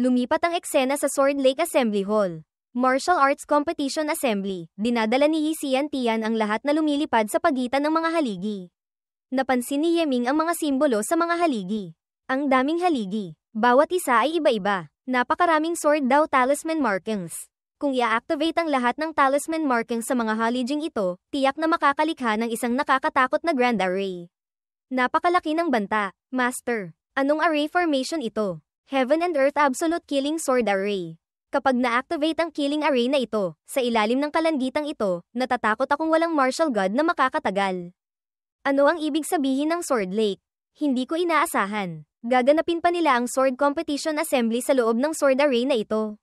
Lumipat ang eksena sa Sword Lake Assembly Hall. Martial Arts Competition Assembly. Dinadala ni Yi Xiantian ang lahat na lumilipad sa pagitan ng mga haligi. Napansin ni Yeming ang mga simbolo sa mga haligi. Ang daming haligi. Bawat isa ay iba-iba. Napakaraming sword daw talisman markings. Kung i-activate ang lahat ng talisman markings sa mga halijing ito, tiyak na makakalikha ng isang nakakatakot na grand array. Napakalaki ng banta. Master, anong array formation ito? Heaven and Earth Absolute Killing Sword Array. Kapag na-activate ang killing array na ito, sa ilalim ng kalanggitang ito, natatakot akong walang martial god na makakatagal. Ano ang ibig sabihin ng Sword Lake? Hindi ko inaasahan. Gaganapin pa nila ang Sword Competition Assembly sa loob ng Sword Array na ito.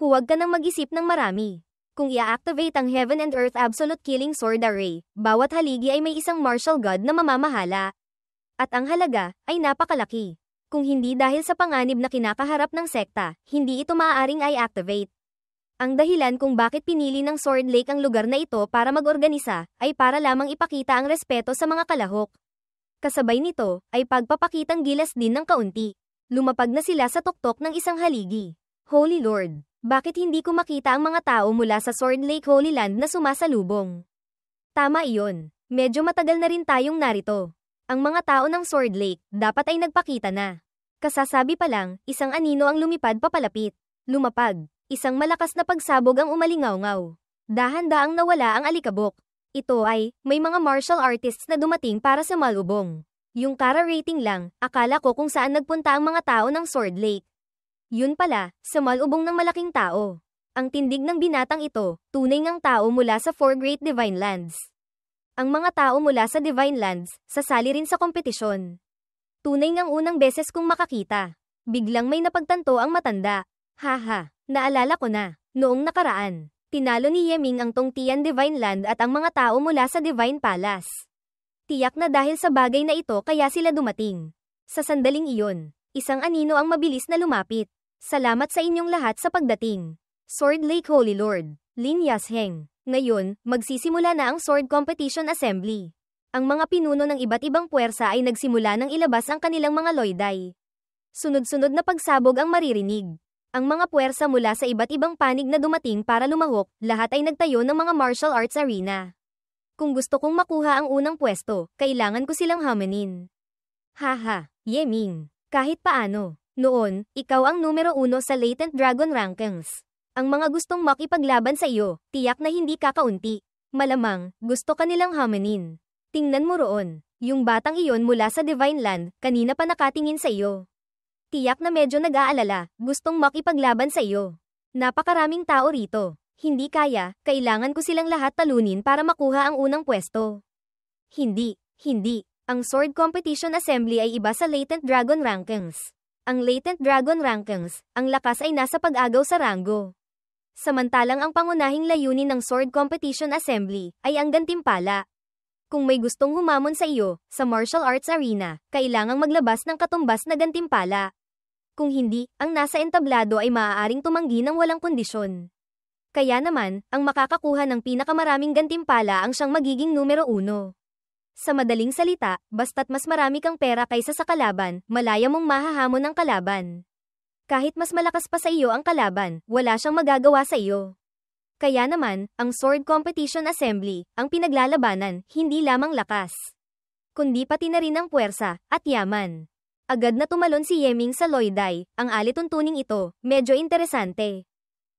Huwag ka nang mag-isip ng marami. Kung i-activate ang Heaven and Earth Absolute Killing Sword Array, bawat haligi ay may isang martial god na mamamahala. At ang halaga ay napakalaki. Kung hindi dahil sa panganib na kinakaharap ng sekta, hindi ito maaaring i-activate. Ang dahilan kung bakit pinili ng Sword Lake ang lugar na ito para mag-organisa, ay para lamang ipakita ang respeto sa mga kalahok. Kasabay nito, ay pagpapakitang gilas din ng kaunti. Lumapag na sila sa tuktok ng isang haligi. Holy Lord, bakit hindi ko makita ang mga tao mula sa Sword Lake Holy Land na sumasalubong? Tama iyon, medyo matagal na rin tayong narito. Ang mga tao ng Sword Lake, dapat ay nagpakita na. Kasasabi pa lang, isang anino ang lumipad papalapit. Lumapag. Isang malakas na pagsabog ang umalingaw-ngaw. Dahan-daang nawala ang alikabok. Ito ay, may mga martial artists na dumating para sa malubong. Yung kara rating lang, akala ko kung saan nagpunta ang mga tao ng Sword Lake. Yun pala, sa malubong ng malaking tao. Ang tindig ng binatang ito, tunay ngang tao mula sa Four Great Divine Lands. Ang mga tao mula sa Divine Lands, sasali rin sa kompetisyon. Tunay ngang unang beses kong makakita. Biglang may napagtanto ang matanda. Haha, naalala ko na. Noong nakaraan, tinalo ni Yeming ang Tongtian Divine Land at ang mga tao mula sa Divine Palace. Tiyak na dahil sa bagay na ito kaya sila dumating. Sa sandaling iyon, isang anino ang mabilis na lumapit. Salamat sa inyong lahat sa pagdating. Sword Lake Holy Lord, Lin Yasheng. Ngayon, magsisimula na ang Sword Competition Assembly. Ang mga pinuno ng iba't ibang puwersa ay nagsimula ng ilabas ang kanilang mga loyday. Sunod-sunod na pagsabog ang maririnig. Ang mga puwersa mula sa iba't ibang panig na dumating para lumahok, lahat ay nagtayo ng mga martial arts arena. Kung gusto kong makuha ang unang pwesto, kailangan ko silang hamanin. Haha, Yeming. Kahit paano. Noon, ikaw ang numero 1 sa Latent Dragon Rankings. Ang mga gustong makipaglaban sa iyo, tiyak na hindi kakaunti. Malamang, gusto ka nilang hamanin. Tingnan mo roon, yung batang iyon mula sa Divine Land, kanina pa nakatingin sa iyo. Tiyak na medyo nag-aalala, gustong makipaglaban sa iyo. Napakaraming tao rito. Hindi kaya, kailangan ko silang lahat talunin para makuha ang unang pwesto. Hindi. Ang Sword Competition Assembly ay iba sa Latent Dragon Rankings. Ang Latent Dragon Rankings, ang lakas ay nasa pag-agaw sa ranggo. Samantalang ang pangunahing layunin ng Sword Competition Assembly ay ang gantimpala. Kung may gustong humamon sa iyo, sa martial arts arena, kailangang maglabas ng katumbas na gantimpala. Kung hindi, ang nasa entablado ay maaaring tumanggi ng walang kondisyon. Kaya naman, ang makakakuha ng pinakamaraming gantimpala ang siyang magiging numero 1. Sa madaling salita, basta't mas marami kang pera kaysa sa kalaban, malaya mong mahahamon ang kalaban. Kahit mas malakas pa sa iyo ang kalaban, wala siyang magagawa sa iyo. Kaya naman, ang Sword Competition Assembly, ang pinaglalabanan, hindi lamang lakas, kundi pati na rin ang puwersa, at yaman. Agad na tumalon si Yeming sa loyday, ang alituntuning ito, medyo interesante.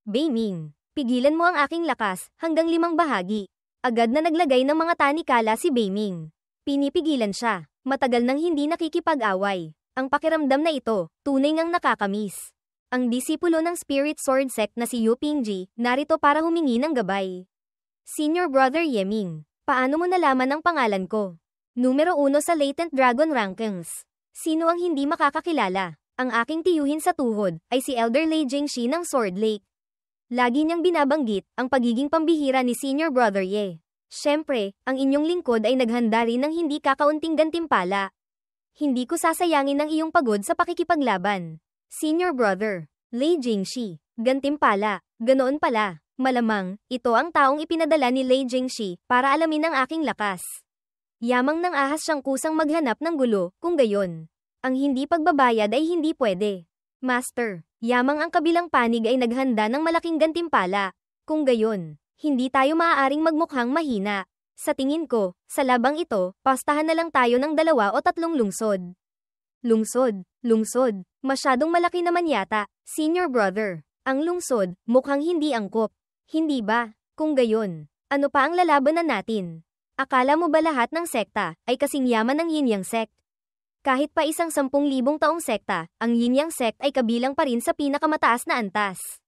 Beiming, pigilan mo ang aking lakas, hanggang 5 bahagi. Agad na naglagay ng mga tanikala si Beiming. Pinipigilan siya, matagal nang hindi nakikipag-away. Ang pakiramdam na ito, tunay ngang nakakamiss. Ang disipulo ng Spirit Sword Sect na si Yu Pingji, narito para humingi ng gabay. Senior Brother Yeming, paano mo nalaman ang pangalan ko? Numero 1 sa Latent Dragon Rankings. Sino ang hindi makakakilala? Ang aking tiyuhin sa tuhod, ay si Elder Lei Jingxi ng Sword Lake. Lagi niyang binabanggit, ang pagiging pambihira ni Senior Brother Ye. Siyempre, ang inyong lingkod ay naghanda rin ng hindi kakaunting gantimpala. Hindi ko sasayangin ang iyong pagod sa pakikipaglaban. Senior Brother, Lei Jingxi, gantimpala, ganoon pala. Malamang, ito ang taong ipinadala ni Lei Jingxi para alamin ang aking lakas. Yamang nang ahas siyang kusang maghanap ng gulo, kung gayon. Ang hindi pagbabayad ay hindi pwede. Master, yamang ang kabilang panig ay naghanda ng malaking gantimpala. Kung gayon, hindi tayo maaaring magmukhang mahina. Sa tingin ko, sa labang ito, pastahan na lang tayo ng 2 o 3 lungsod. Lungsod. Masyadong malaki naman yata, senior brother. Ang lungsod, mukhang hindi angkop. Hindi ba? Kung gayon, ano pa ang lalabanan natin? Akala mo ba lahat ng sekta ay kasing yaman ng Yin Yang sect? Kahit pa isang 10,000 taong sekta, ang Yin Yang sect ay kabilang pa rin sa pinakamataas na antas.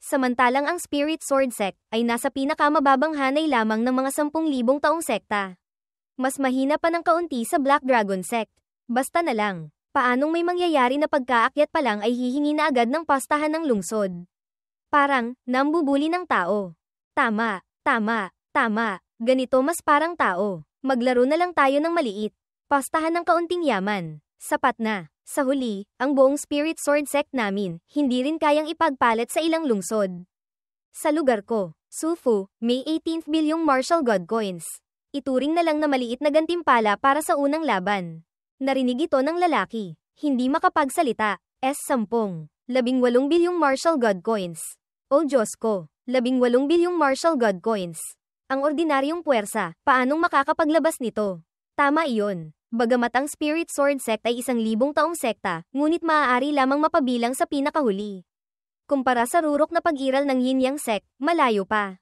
Samantalang ang Spirit Sword sect ay nasa pinakamababang hanay lamang ng mga 10,000 taong sekta. Mas mahina pa ng kaunti sa Black Dragon sect. Basta na lang, paanong may mangyayari na pagkaakyat pa lang ay hihingi na agad ng pastahan ng lungsod? Parang, nambubuli ng tao. Tama. Ganito mas parang tao. Maglaro na lang tayo ng maliit. Pastahan ng kaunting yaman. Sapat na. Sa huli, ang buong Spirit Sword sect namin, hindi rin kayang ipagpalit sa ilang lungsod. Sa lugar ko, Sufu, may 18th bilyong martial god coins. Ituring na lang na maliit na gantimpala para sa unang laban. Narinig ito ng lalaki. Hindi makapagsalita. S10. 18 bilyong martial god coins. O Diyos ko, 18 bilyong martial god coins. Ang ordinaryong puwersa, paanong makakapaglabas nito? Tama iyon. Bagamat ang Spirit Sword sect ay 1,000 taong sekta, ngunit maaari lamang mapabilang sa pinakahuli. Kumpara sa rurok na pag-iral ng Yin Yang sect, malayo pa.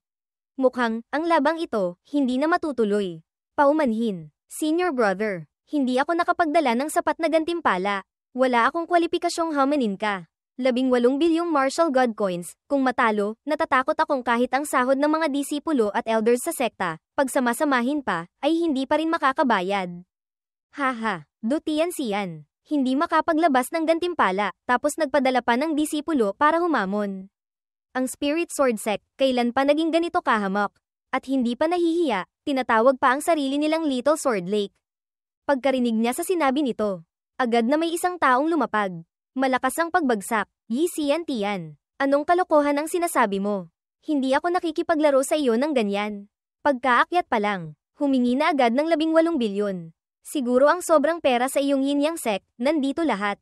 Mukhang, ang labang ito, hindi na matutuloy. Paumanhin. Senior brother, hindi ako nakapagdala ng sapat na gantimpala. Wala akong kwalipikasyong hamanin ka. 18 bilyong martial god coins, kung matalo, natatakot akong kahit ang sahod ng mga disipulo at elders sa sekta, pag samasamahin pa, ay hindi pa rin makakabayad. Haha, dutian siyan. Hindi makapaglabas ng gantimpala, tapos nagpadala pa ng disipulo para humamon. Ang Spirit Sword sect, kailan pa naging ganito kahamak? At hindi pa nahihiya, tinatawag pa ang sarili nilang Little Sword Lake. Pagkarinig niya sa sinabi nito, agad na may isang taong lumapag. Malakas ang pagbagsak. Yi Xian Tian. Anong kalokohan ang sinasabi mo? Hindi ako nakikipaglaro sa iyo ng ganyan. Pagkaakyat pa lang, humingi na agad ng 18 bilyon. Siguro ang sobrang pera sa iyong Yin Yang sect, nandito lahat.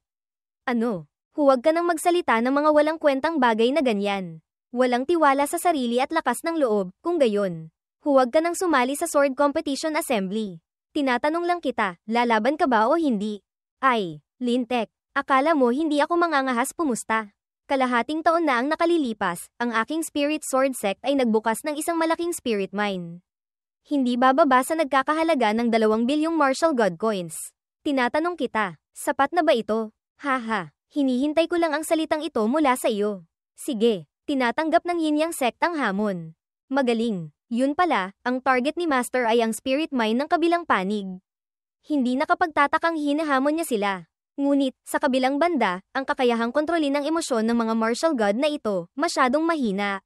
Ano? Huwag ka nang magsalita ng mga walang kwentang bagay na ganyan. Walang tiwala sa sarili at lakas ng loob, kung gayon. Huwag ka nang sumali sa Sword Competition Assembly. Tinatanong lang kita, lalaban ka ba o hindi? Ay, Lintek, akala mo hindi ako mangangahas pumusta. Kalahating taon na ang nakalilipas, ang aking Spirit Sword sect ay nagbukas ng isang malaking spirit mine. Hindi bababa sa nagkakahalaga ng 2 bilyong martial god coins. Tinatanong kita, sapat na ba ito? Haha, hinihintay ko lang ang salitang ito mula sa iyo. Sige, tinatanggap ng Yin Yang sect ang hamon. Magaling. Yun pala, ang target ni Master ay ang spirit mine ng kabilang panig. Hindi nakapagtatakang hinahamon niya sila. Ngunit, sa kabilang banda, ang kakayahang kontrolin ng emosyon ng mga martial god na ito, masyadong mahina.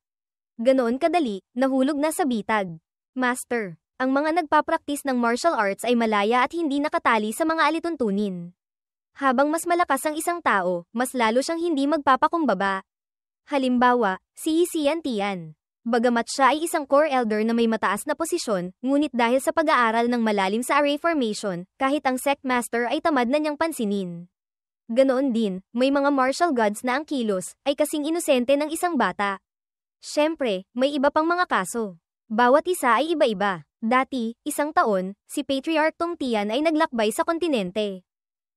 Ganoon kadali, nahulog na sa bitag. Master, ang mga nagpapraktis ng martial arts ay malaya at hindi nakatali sa mga alituntunin. Habang mas malakas ang isang tao, mas lalo siyang hindi magpapakumbaba. Halimbawa, si Yi Xian Tian. Bagamat siya ay isang core elder na may mataas na posisyon, ngunit dahil sa pag-aaral ng malalim sa array formation, kahit ang sect master ay tamad na niyang pansinin. Ganoon din, may mga martial gods na ang kilos ay kasing inosente ng isang bata. Siyempre, may iba pang mga kaso. Bawat isa ay iba-iba. Dati, 1 taon, si Patriarch Tong Tian ay naglakbay sa kontinente.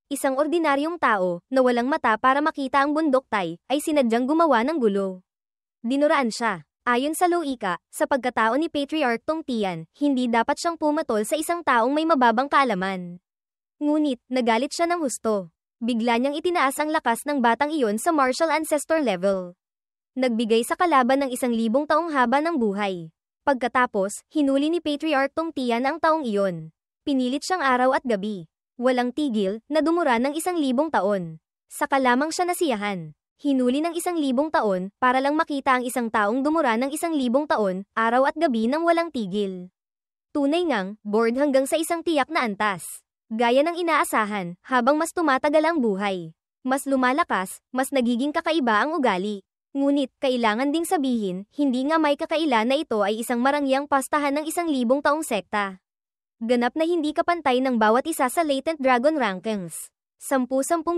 Isang ordinaryong tao, na walang mata para makita ang bundok Tai, ay sinadyang gumawa ng gulo. Dinuraan siya. Ayon sa Loika, sa pagkatao ni Patriarch Tong Tian, hindi dapat siyang pumatol sa isang taong may mababang kaalaman. Ngunit, nagalit siya ng husto. Bigla niyang itinaas ang lakas ng batang iyon sa martial ancestor level. Nagbigay sa kalaban ng 1,000 taong haba ng buhay. Pagkatapos, hinuli ni Patriarch Tong Tian ang taong iyon. Pinilit siyang araw at gabi. Walang tigil, na dumura ng 1,000 taon. Saka lamang siya nasiyahan. Hinuli ng 1,000 taon, para lang makita ang isang taong dumura ng 1,000 taon, araw at gabi nang walang tigil. Tunay ngang, bored hanggang sa isang tiyak na antas. Gaya ng inaasahan, habang mas tumatagal ang buhay. Mas lumalakas, mas nagiging kakaiba ang ugali. Ngunit, kailangan ding sabihin, hindi nga may kakaila na ito ay isang marangyang pastahan ng 1,000 taong sekta. Ganap na hindi kapantay ng bawat isa sa latent dragon rankings. 10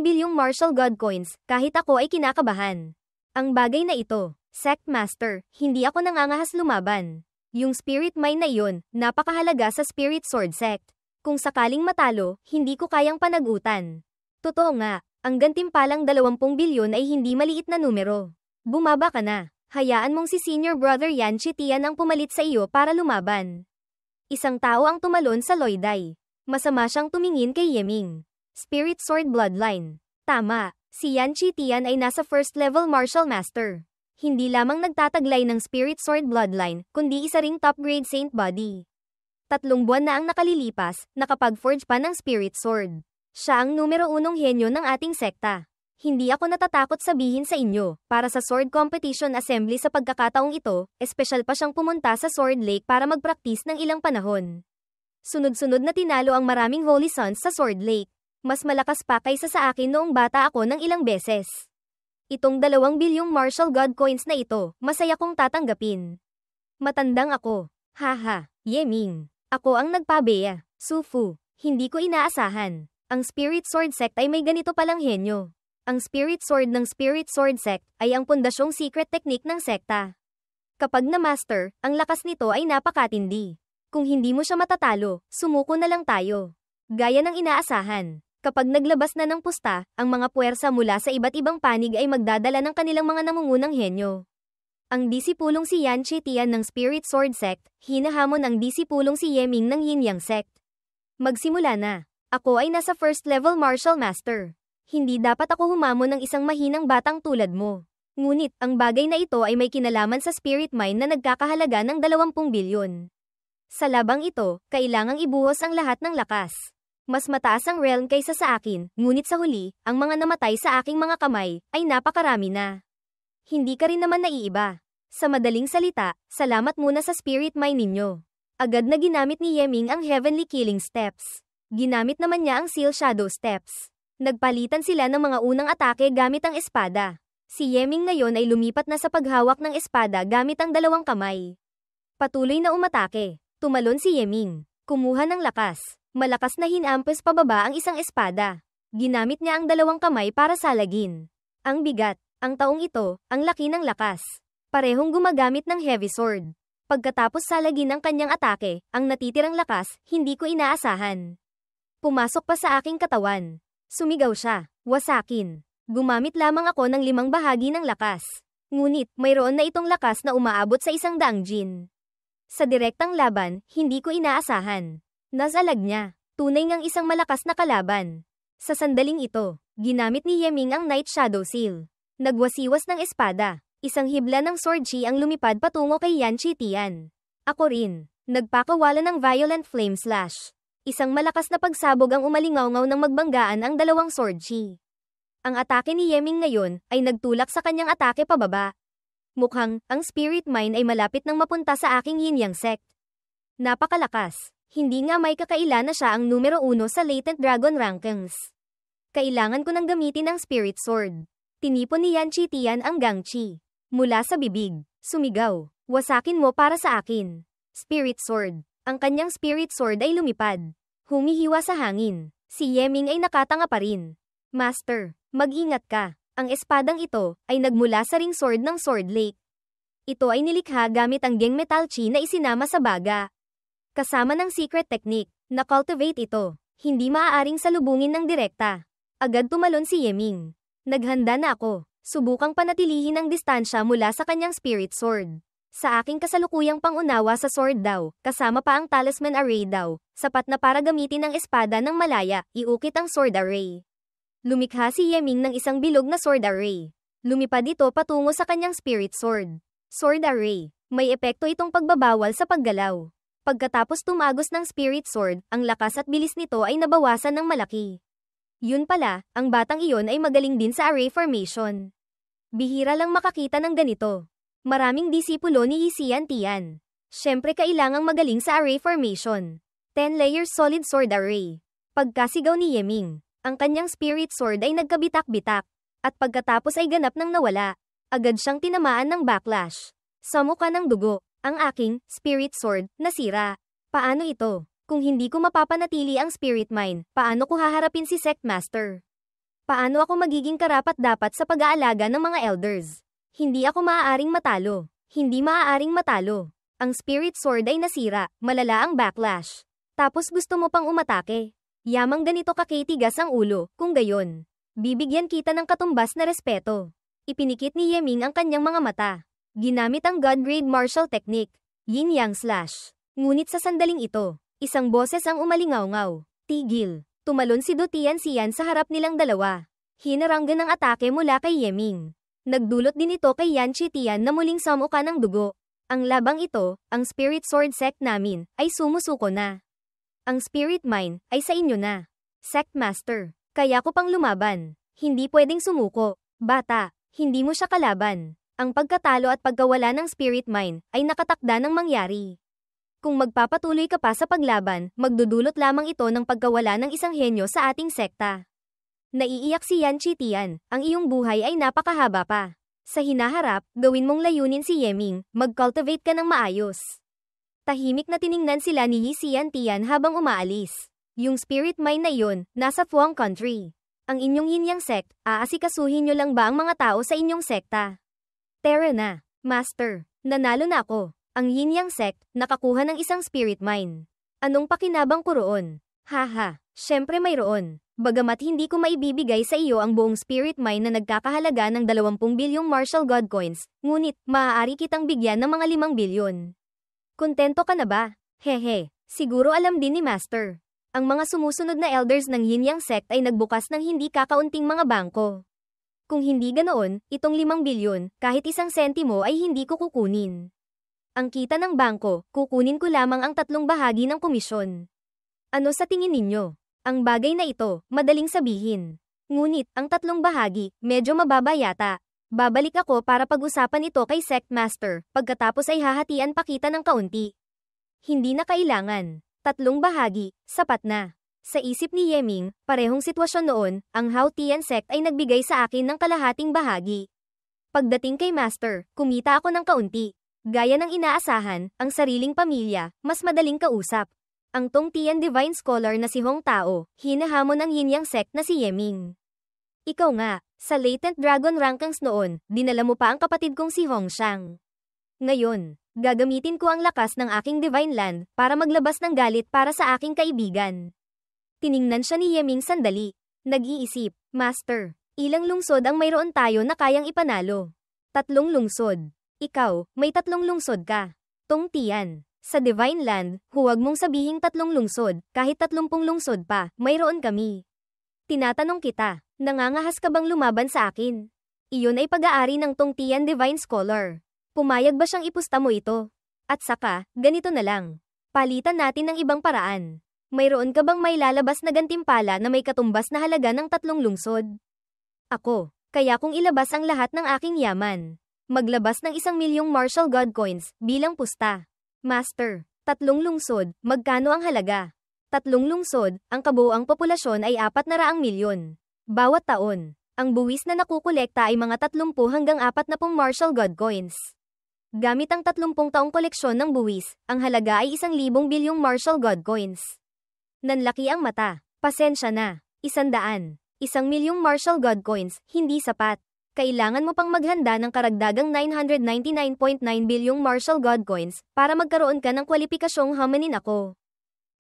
bilyong martial god coins, kahit ako ay kinakabahan. Ang bagay na ito, Sect Master, hindi ako nangangahas lumaban. Yung spirit mine na iyon, napakahalaga sa Spirit Sword Sect. Kung sakaling matalo, hindi ko kayang panagutan. Totoo nga, ang gantimpalang 20 bilyon ay hindi maliit na numero. Bumaba ka na. Hayaan mong si Senior Brother Yan Chitian ang pumalit sa iyo para lumaban. Isang tao ang tumalon sa Loiday. Masama siyang tumingin kay Yeming. Spirit Sword Bloodline. Tama, si Yan Chitian ay nasa first level martial master. Hindi lamang nagtataglay ng Spirit Sword Bloodline, kundi isa ring top grade Saint Body. 3 buwan na ang nakalilipas, nakapag-forge pa ng Spirit Sword. Siya ang numero 1 henyo ng ating sekta. Hindi ako natatakot sabihin sa inyo, para sa Sword Competition Assembly sa pagkakataong ito, espesyal pa siyang pumunta sa Sword Lake para magpraktis ng ilang panahon. Sunod-sunod na tinalo ang maraming Holy Sons sa Sword Lake. Mas malakas pa kaysa sa akin noong bata ako ng ilang beses. Itong 2 bilyong martial god coins na ito, masaya kong tatanggapin. Matandang ako. Haha, Yeming. Ako ang nagpabeya. Sufu. Hindi ko inaasahan. Ang Spirit Sword Sect ay may ganito palang henyo. Ang Spirit Sword ng Spirit Sword Sect ay ang pundasyong secret technique ng sekta. Kapag na-master, ang lakas nito ay napakatindi. Kung hindi mo siya matatalo, sumuko na lang tayo. Gaya ng inaasahan. Kapag naglabas na ng pusta, ang mga puwersa mula sa iba't ibang panig ay magdadala ng kanilang mga nangungunang henyo. Ang disipulong si Yan Chitian ng Spirit Sword Sect, hinahamon ang disipulong si Yeming ng Yin Yang Sect. Magsimula na. Ako ay nasa first level martial master. Hindi dapat ako humamon ng isang mahinang batang tulad mo. Ngunit, ang bagay na ito ay may kinalaman sa spirit mine na nagkakahalaga ng 20 bilyon. Sa labang ito, kailangang ibuhos ang lahat ng lakas. Mas mataas ang realm kaysa sa akin, ngunit sa huli, ang mga namatay sa aking mga kamay, ay napakarami na. Hindi ka rin naman naiiba. Sa madaling salita, salamat muna sa spirit mine ninyo. Agad na ginamit ni Yeming ang Heavenly Killing Steps. Ginamit naman niya ang Seal Shadow Steps. Nagpalitan sila ng mga unang atake gamit ang espada. Si Yeming ngayon ay lumipat na sa paghawak ng espada gamit ang 2 kamay. Patuloy na umatake. Tumalon si Yeming. Kumuha ng lakas. Malakas na hinampes pababa ang isang espada. Ginamit niya ang 2 kamay para salagin. Ang bigat. Ang taong ito, ang laki ng lakas. Parehong gumagamit ng heavy sword. Pagkatapos salagin ang kanyang atake, ang natitirang lakas, hindi ko inaasahan. Pumasok pa sa aking katawan. Sumigaw siya. Wasakin. Gumamit lamang ako ng 5 bahagi ng lakas. Ngunit, mayroon na itong lakas na umaabot sa 100 jin. Sa direktang laban, hindi ko inaasahan. Nasalag niya. Tunay ngang isang malakas na kalaban. Sa sandaling ito, ginamit ni Yeming ang Night Shadow Seal. Nagwasiwas ng espada. Isang hibla ng sword chi ang lumipad patungo kay Yan Chitian. Ako rin. Nagpakawala ng Violent Flame Slash. Isang malakas na pagsabog ang umalingaw-ngaw ng magbanggaan ang 2 sword chi. Ang atake ni Yeming ngayon ay nagtulak sa kanyang atake pababa. Mukhang, ang spirit mine ay malapit nang mapunta sa aking Yin Yang Sect. Napakalakas. Hindi nga may kakaila na siya ang numero 1 sa Latent Dragon Rankings. Kailangan ko nang gamitin ang Spirit Sword. Tinipon ni Yan Chitian ang Gangchi. Mula sa bibig, sumigaw. Wasakin mo para sa akin. Spirit Sword. Ang kanyang Spirit Sword ay lumipad. Humihiwa sa hangin. Si Yeming ay nakatanga pa rin. Master, mag-ingat ka. Ang espadang ito ay nagmula sa ring sword ng Sword Lake. Ito ay nilikha gamit ang Geng Metal Chi na isinama sa baga. Kasama ng secret technique, na-cultivate ito. Hindi maaaring salubungin ng direkta. Agad tumalon si Yeming. Naghanda na ako. Subukang panatilihin ang distansya mula sa kanyang Spirit Sword. Sa aking kasalukuyang pangunawa sa sword daw, kasama pa ang talisman array daw, sapat na para gamitin ang espada ng malaya, iukit ang sword array. Lumikha si Yeming ng isang bilog na sword array. Lumipad ito patungo sa kanyang spirit sword. Sword array. May epekto itong pagbabawal sa paggalaw. Pagkatapos tumagos ng spirit sword, ang lakas at bilis nito ay nabawasan ng malaki. Yun pala, ang batang iyon ay magaling din sa array formation. Bihira lang makakita ng ganito. Maraming disipulo ni Yisian Tian. Siyempre kailangang magaling sa array formation. 10 layers solid sword array. Pagkasigaw ni Yeming, ang kanyang spirit sword ay nagkabitak-bitak. At pagkatapos ay ganap nang nawala. Agad siyang tinamaan ng backlash. Sa mukha ng dugo, ang aking spirit sword nasira. Paano ito? Kung hindi ko mapapanatili ang spirit mine, paano ko haharapin si Sect Master? Paano ako magiging karapat-dapat sa pag-aalaga ng mga elders? Hindi ako maaaring matalo. Hindi maaaring matalo. Ang Spirit Sword ay nasira, malala ang backlash. Tapos gusto mo pang umatake. Yamang ganito kakitigas ang ulo, kung gayon. Bibigyan kita ng katumbas na respeto. Ipinikit ni Yeming ang kanyang mga mata. Ginamit ang God-grade martial technique, Yin-Yang Slash. Ngunit sa sandaling ito, isang boses ang umalingaw-ngaw. Tigil. Tumalon si Du Tianxian sa harap nilang dalawa. Hinaranggan ang atake mula kay Yeming. Nagdulot din ito kay Yan Chitian na muling samuka ng dugo. Ang labang ito, ang Spirit Sword Sect namin, ay sumusuko na. Ang Spirit Mine, ay sa inyo na. Sect Master, kaya ko pang lumaban. Hindi pwedeng sumuko. Bata, hindi mo siya kalaban. Ang pagkatalo at pagkawala ng Spirit Mine, ay nakatakda ng mangyari. Kung magpapatuloy ka pa sa paglaban, magdudulot lamang ito ng pagkawala ng isang henyo sa ating sekta. Naiiyak si Yan Chitian, ang iyong buhay ay napakahaba pa. Sa hinaharap, gawin mong layunin si Yeming, mag-cultivate ka ng maayos. Tahimik na tiningnan sila ni Yi Xiantian habang umaalis. Yung Spirit Mine na iyon, nasa Fuang Country. Ang inyong Yin-Yang sect, aasikasuhin nyo lang ba ang mga tao sa inyong sekta? Tara na, Master, nanalo na ako. Ang Yin-Yang sect, nakakuha ng isang Spirit Mine. Anong pakinabang ko roon? Haha, syempre mayroon. Bagamat hindi ko maibibigay sa iyo ang buong Spirit Mine na nagkakahalaga ng 20 bilyong martial god coins, ngunit, maaari kitang bigyan ng mga 5 bilyon. Kontento ka na ba? Hehe, siguro alam din ni Master. Ang mga sumusunod na elders ng Yin-Yang sect ay nagbukas ng hindi kakaunting mga bangko. Kung hindi ganoon, itong 5 bilyon, kahit isang sentimo ay hindi ko kukunin. Ang kita ng bangko, kukunin ko lamang ang 3 bahagi ng komisyon. Ano sa tingin ninyo? Ang bagay na ito, madaling sabihin. Ngunit, ang 3 bahagi, medyo mababa yata. Babalik ako para pag-usapan ito kay Sect Master, pagkatapos ay hahatian pa kita ng kaunti. Hindi na kailangan. 3 bahagi, sapat na. Sa isip ni Yeming, parehong sitwasyon noon, ang Hao Tian Sect ay nagbigay sa akin ng kalahating bahagi. Pagdating kay Master, kumita ako ng kaunti. Gaya ng inaasahan, ang sariling pamilya, mas madaling kausap. Ang Tong Tian Divine Scholar na si Hong Tao, hinahamon ang Yin-Yang sect na si Yeming. Ikaw nga, sa Latent Dragon Rankings noon, dinala mo pa ang kapatid kong si Hong Xiang. Ngayon, gagamitin ko ang lakas ng aking Divine Land para maglabas ng galit para sa aking kaibigan. Tiningnan siya ni Yeming sandali. Nag-iisip, Master, ilang lungsod ang mayroon tayo na kayang ipanalo? 3 lungsod. Ikaw, may 3 lungsod ka. Tong Tian, sa Divine Land, huwag mong sabihing 3 lungsod, kahit 30 lungsod pa, mayroon kami. Tinatanong kita, nangangahas ka bang lumaban sa akin? Iyon ay pag-aari ng Tong Tian Divine Scholar. Pumayag ba siyang ipusta mo ito? At saka, ganito na lang. Palitan natin ng ibang paraan. Mayroon ka bang may lalabas na gantimpala na may katumbas na halaga ng 3 lungsod? Ako, kaya kung ilabas ang lahat ng aking yaman. Maglabas ng 1 milyong martial god coins, bilang pusta. Master, 3 lungsod, magkano ang halaga? 3 lungsod, ang kabuuang populasyon ay 400 milyon. Bawat taon, ang buwis na nakukolekta ay mga 30 hanggang 40 martial god coins. Gamit ang 30 taong koleksyon ng buwis, ang halaga ay 1,000 bilyong martial god coins. Nanlaki ang mata. Pasensya na. 100. 1 milyong martial god coins, hindi sapat. Kailangan mo pang maghanda ng karagdagang 999.9 bilyong martial god coins para magkaroon ka ng kwalipikasyong hamanin ako.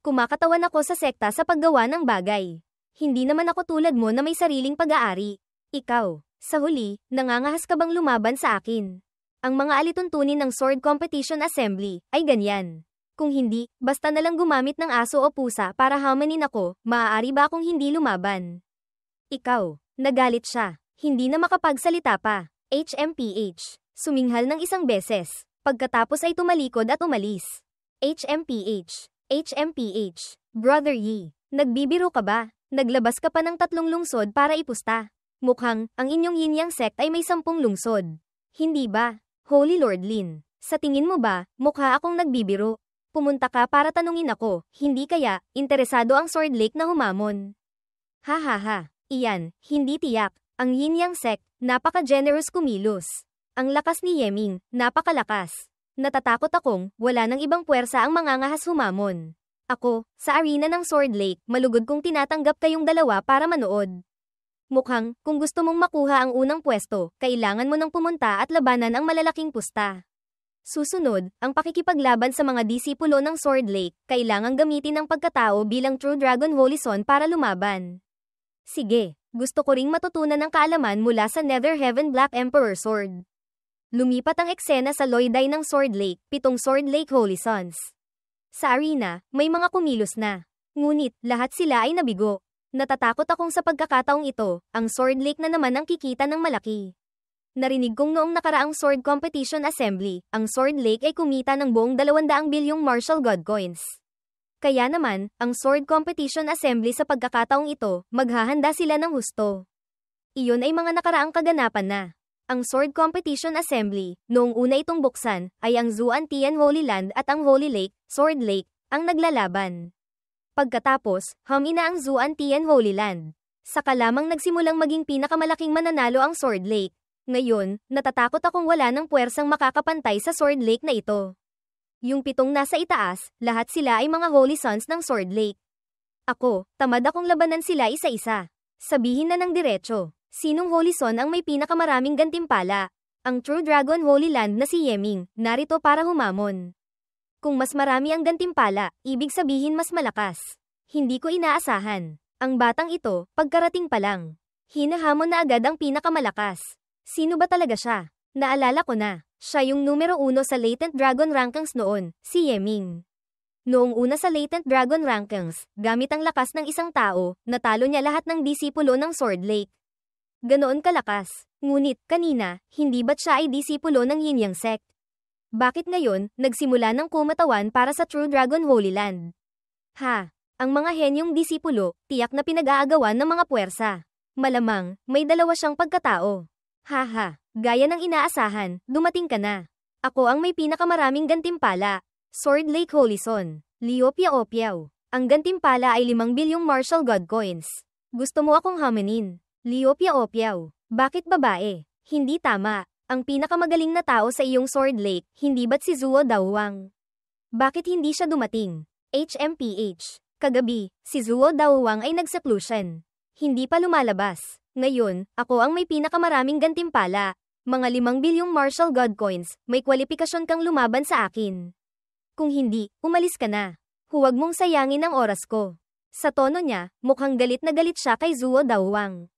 Kumakatawan ako sa sekta sa paggawa ng bagay. Hindi naman ako tulad mo na may sariling pag-aari. Ikaw, sa huli, nangangahas ka bang lumaban sa akin? Ang mga alituntunin ng Sword Competition Assembly ay ganyan. Kung hindi, basta na lang gumamit ng aso o pusa para hamanin ako, maaari ba akong hindi lumaban? Ikaw, nagalit siya. Hindi na makapagsalita pa. HMPH. Suminghal ng 1 beses. Pagkatapos ay tumalikod at umalis. HMPH. HMPH. Brother Yi. Nagbibiro ka ba? Naglabas ka pa ng 3 lungsod para ipusta. Mukhang, ang inyong Yin-Yang sect ay may 10 lungsod. Hindi ba? Holy Lord Lin. Sa tingin mo ba, mukha akong nagbibiro? Pumunta ka para tanungin ako, hindi kaya, interesado ang Sword Lake na humamon. Hahaha. Iyan, hindi tiyak. Ang Yin-Yang sect, napaka-generous kumilos. Ang lakas ni Yeming, napakalakas. Natatakot akong, wala nang ibang puwersa ang mangangahas humamon. Ako, sa arena ng Sword Lake, malugod kong tinatanggap kayong dalawa para manood. Mukhang, kung gusto mong makuha ang unang pwesto, kailangan mo nang pumunta at labanan ang malalaking pusta. Susunod, ang pakikipaglaban sa mga disipulo ng Sword Lake, kailangang gamitin ang pagkatao bilang True Dragon Holy Son para lumaban. Sige, gusto ko ring matutunan ng kaalaman mula sa Nether Heaven Black Emperor Sword. Lumipat ang eksena sa Loiday ng Sword Lake, 7 Sword Lake Holy Sons. Sa arena, may mga kumilos na. Ngunit, lahat sila ay nabigo. Natatakot akong sa pagkakataong ito, ang Sword Lake na naman ang kikita ng malaki. Narinig kong noong nakaraang Sword Competition Assembly, ang Sword Lake ay kumita ng buong 200 bilyong Martial God Coins. Kaya naman, ang Sword Competition Assembly sa pagkakataong ito, maghahanda sila ng husto. Iyon ay mga nakaraang kaganapan na. Ang Sword Competition Assembly, noong una itong buksan, ay ang Zuan-Tian Holy Land at ang Holy Lake, Sword Lake, ang naglalaban. Pagkatapos, humina ang Zuan-Tian Holy Land. Saka lamang nagsimulang maging pinakamalaking mananalo ang Sword Lake. Ngayon, natatakot akong wala ng puwersang makakapantay sa Sword Lake na ito. Yung 7 nasa itaas, lahat sila ay mga Holy Sons ng Sword Lake. Ako, tamad akong labanan sila isa-isa. Sabihin na ng diretso, sinong Holy Son ang may pinakamaraming gantimpala? Ang True Dragon Holy Land na si Yeming, narito para humamon. Kung mas marami ang gantimpala, ibig sabihin mas malakas. Hindi ko inaasahan. Ang batang ito, pagkarating pa lang. Hinahamon na agad ang pinakamalakas. Sino ba talaga siya? Naalala ko na. Siya yung numero 1 sa Latent Dragon Rankings noon, si Yeming. Noong una sa Latent Dragon Rankings, gamit ang lakas ng isang tao, natalo niya lahat ng disipulo ng Sword Lake. Ganoon kalakas. Ngunit, kanina, hindi ba't siya ay disipulo ng Yin Yang Sect? Bakit ngayon, nagsimula ng kumatawan para sa True Dragon Holy Land? Ha! Ang mga henyong disipulo, tiyak na pinag-aagawan ng mga puwersa. Malamang, may dalawa siyang pagkatao. Haha, gaya ng inaasahan, dumating ka na. Ako ang may pinakamaraming gantimpala. Sword Lake Holy Son, Liu Piao. Ang gantimpala ay 5 bilyong Martial God Coins. Gusto mo akong hamanin? Liu Piao. Bakit babae? Hindi tama. Ang pinakamagaling na tao sa iyong Sword Lake, hindi ba't si Zuo Daowang? Bakit hindi siya dumating? HMPH. Kagabi, si Zuo Daowang ay nag-seclusion. Hindi pa lumalabas. Ngayon, ako ang may pinakamaraming gantimpala. Mga 5 bilyong Martial God Coins, may kwalifikasyon kang lumaban sa akin. Kung hindi, umalis ka na. Huwag mong sayangin ang oras ko. Sa tono niya, mukhang galit na galit siya kay Zuo Daowang.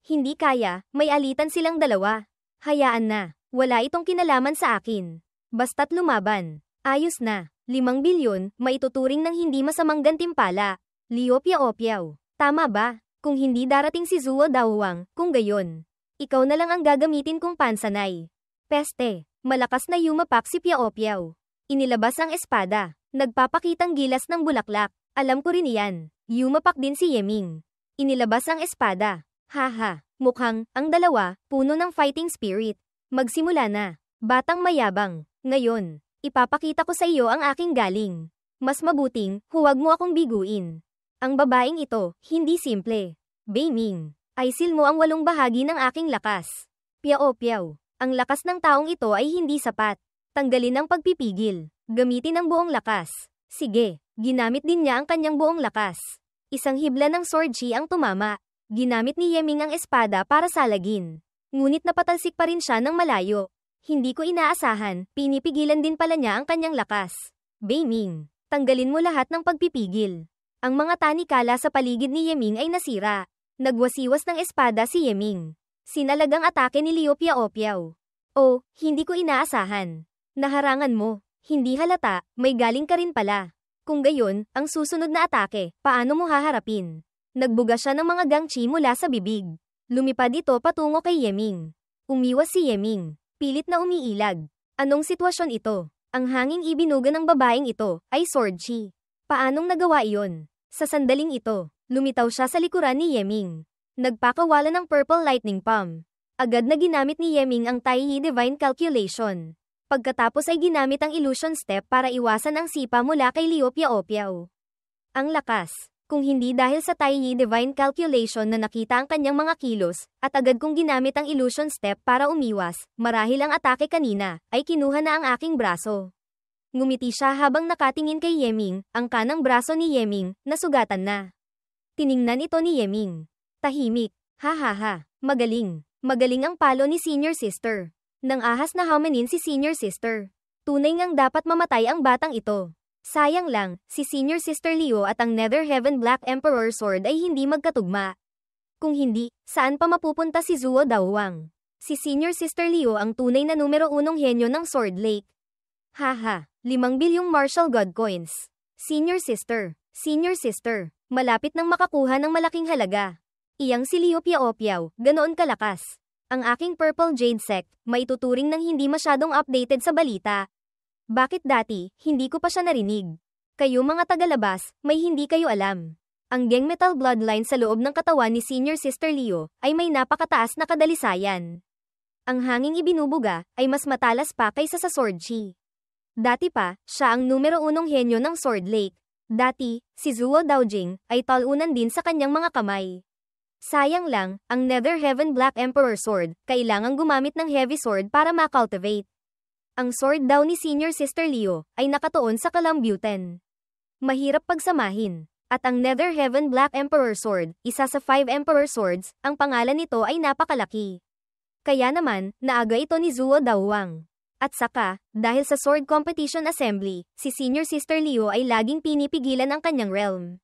Hindi kaya, may alitan silang dalawa. Hayaan na, wala itong kinalaman sa akin. Basta't lumaban. Ayos na, 5 bilyon, maituturing ng hindi masamang gantimpala. Liu Piao. Tama ba? Kung hindi darating si Zuo Daowang, kung gayon. Ikaw na lang ang gagamitin kong pansanay. Peste, malakas na yumapak si Piao. Inilabas ang espada. Nagpapakitang gilas ng bulaklak. Alam ko rin iyan. Yumapak din si Yeming. Inilabas ang espada. Haha. Mukhang, ang dalawa, puno ng fighting spirit. Magsimula na. Batang mayabang. Ngayon, ipapakita ko sa iyo ang aking galing. Mas mabuting, huwag mo akong biguin. Ang babaeng ito, hindi simple. Beiming. Aisil mo ang 8 bahagi ng aking lakas. Piao. Ang lakas ng taong ito ay hindi sapat. Tanggalin ang pagpipigil. Gamitin ang buong lakas. Sige, ginamit din niya ang kanyang buong lakas. Isang hibla ng sword chi ang tumama. Ginamit ni Yeming ang espada para salagin. Ngunit napatalsik pa rin siya ng malayo. Hindi ko inaasahan, pinipigilan din pala niya ang kanyang lakas. Beiming, tanggalin mo lahat ng pagpipigil. Ang mga tanikala sa paligid ni Yeming ay nasira. Nagwasiwas ng espada si Yeming. Sinalagang atake ni Liu Piao. Oh, hindi ko inaasahan. Naharangan mo. Hindi halata, may galing ka rin pala. Kung gayon, ang susunod na atake, paano mo haharapin? Nagbuga siya ng mga gangchi mula sa bibig. Lumipad ito patungo kay Yeming. Umiwas si Yeming. Pilit na umiilag. Anong sitwasyon ito? Ang hanging ibinuga ng babaeng ito ay sword chi. Paanong nagawa iyon? Sa sandaling ito, lumitaw siya sa likuran ni Yeming. Nagpakawala ng purple lightning palm. Agad na ginamit ni Yeming ang Tai Yi Divine Calculation. Pagkatapos ay ginamit ang illusion step para iwasan ang sipa mula kay Liu Piao. Ang lakas. Kung hindi dahil sa Tai Yi Divine Calculation na nakita ang kanyang mga kilos, at agad kong ginamit ang illusion step para umiwas, marahil ang atake kanina, ay kinuha na ang aking braso. Ngumiti siya habang nakatingin kay Yeming, ang kanang braso ni Yeming, nasugatan na. Tiningnan ito ni Yeming. Tahimik. Hahaha, magaling. Magaling ang palo ni Senior Sister. Nang ahas na hamanin si Senior Sister. Tunay ngang dapat mamatay ang batang ito. Sayang lang, si Senior Sister Leo at ang Nether Heaven Black Emperor Sword ay hindi magkatugma. Kung hindi, saan pa mapupunta si Zuo Daowang? Si Senior Sister Leo ang tunay na numero 1 henyo ng Sword Lake. Haha, 5 bilyong martial god coins. Senior Sister, malapit nang makakuha ng malaking halaga. Iyang si Leo Piaopiao, ganoon kalakas. Ang aking Purple Jade Sect, maituturing ng hindi masyadong updated sa balita. Bakit dati, hindi ko pa siya narinig? Kayo mga tagalabas, may hindi kayo alam. Ang Gang Metal Bloodline sa loob ng katawan ni Senior Sister Leo, ay may napakataas na kadalisayan. Ang hanging ibinubuga, ay mas matalas pa kaysa sa Sword Chi. Dati pa, siya ang numero 1 henyo ng Sword Lake. Dati, si Zuo Daojing, ay talunan din sa kanyang mga kamay. Sayang lang, ang Nether Heaven Black Emperor Sword, kailangang gumamit ng heavy sword para ma-cultivate. Ang sword daw ni Senior Sister Leo, ay nakatuon sa Kalambutan. Mahirap pagsamahin. At ang Nether Heaven Black Emperor Sword, isa sa 5 Emperor Swords, ang pangalan nito ay napakalaki. Kaya naman, naaga ito ni Zuo Daowang. At saka, dahil sa Sword Competition Assembly, si Senior Sister Leo ay laging pinipigilan ang kanyang realm.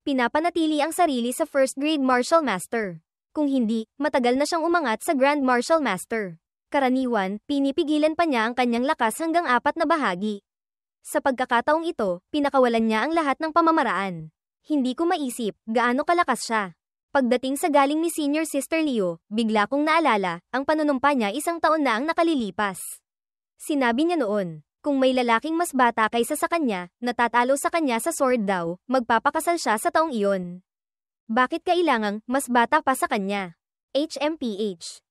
Pinapanatili ang sarili sa First Grade Martial Master. Kung hindi, matagal na siyang umangat sa Grand Martial Master. Karaniwan, pinipigilan pa niya ang kanyang lakas hanggang 4 na bahagi. Sa pagkakataong ito, pinakawalan niya ang lahat ng pamamaraan. Hindi ko maisip, gaano kalakas siya. Pagdating sa galing ni Senior Sister Leo, bigla kong naalala, ang panunumpa niya 1 taon na ang nakalilipas. Sinabi niya noon, kung may lalaking mas bata kaysa sa kanya, natatalo sa kanya sa sword daw, magpapakasal siya sa taong iyon. Bakit kailangang mas bata pa sa kanya? HMPH.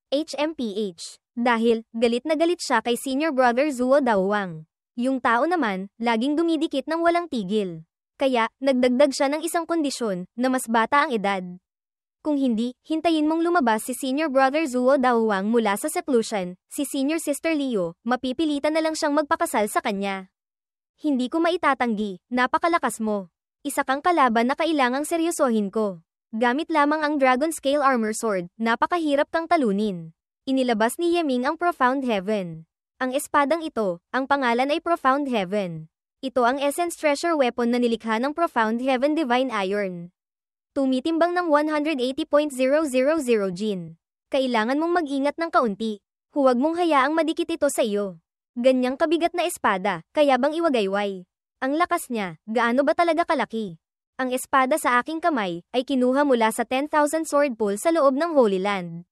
Dahil, galit na galit siya kay Senior Brother Zuo Daowang. Yung tao naman, laging dumidikit ng walang tigil. Kaya, nagdagdag siya ng isang kondisyon, na mas bata ang edad. Kung hindi, hintayin mong lumabas si Senior Brother Zuo Daowang mula sa seclusion, si Senior Sister Leo, mapipilitan na lang siyang magpakasal sa kanya. Hindi ko maitatanggi, napakalakas mo. Isa kang kalaban na kailangang seryosohin ko. Gamit lamang ang Dragon Scale Armor Sword, napakahirap kang talunin. Inilabas ni Yeming ang Profound Heaven. Ang espadang ito, ang pangalan ay Profound Heaven. Ito ang Essence Treasure Weapon na nilikha ng Profound Heaven Divine Iron. Tumitimbang ng 180.000 Jin. Kailangan mong mag-ingat ng kaunti. Huwag mong hayaang madikit ito sa iyo. Ganyang kabigat na espada, kaya bang iwagayway? Ang lakas niya, gaano ba talaga kalaki? Ang espada sa aking kamay, ay kinuha mula sa 10,000 sword pool sa loob ng Holy Land.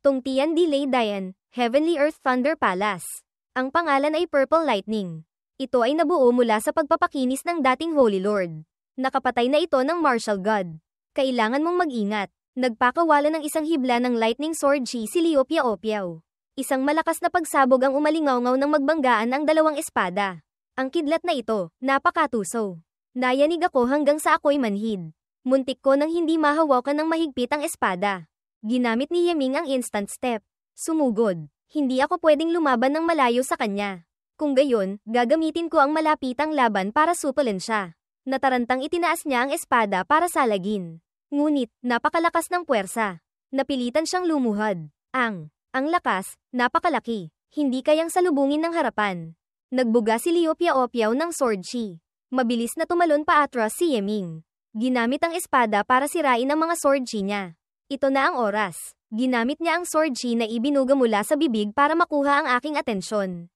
Tungtian di Lei Dayan, Heavenly Earth Thunder Palace. Ang pangalan ay Purple Lightning. Ito ay nabuo mula sa pagpapakinis ng dating Holy Lord. Nakapatay na ito ng Martial God. Kailangan mong mag-ingat. Nagpakawala ng isang hibla ng Lightning Sword Chi si Leo Piaopiao. Isang malakas na pagsabog ang umalingaw-ngaw ng magbanggaan ang 2 espada. Ang kidlat na ito, napakatuso. Nayanig ako hanggang sa ako'y manhid. Muntik ko nang hindi mahawakan ng mahigpit ang espada. Ginamit ni Yeming ang instant step. Sumugod. Hindi ako pwedeng lumaban ng malayo sa kanya. Kung gayon, gagamitin ko ang malapitang laban para supulan siya. Natarantang itinaas niya ang espada para salagin. Ngunit, napakalakas ng puwersa. Napilitan siyang lumuhod. Ang lakas, napakalaki. Hindi kayang salubungin ng harapan. Nagbuga si Leo Piaopiao ng Sword Chi. Mabilis na tumalon paatras si Yeming. Ginamit ang espada para sirain ang mga Sword Chi niya. Ito na ang oras. Ginamit niya ang Sword Chi na ibinuga mula sa bibig para makuha ang aking atensyon.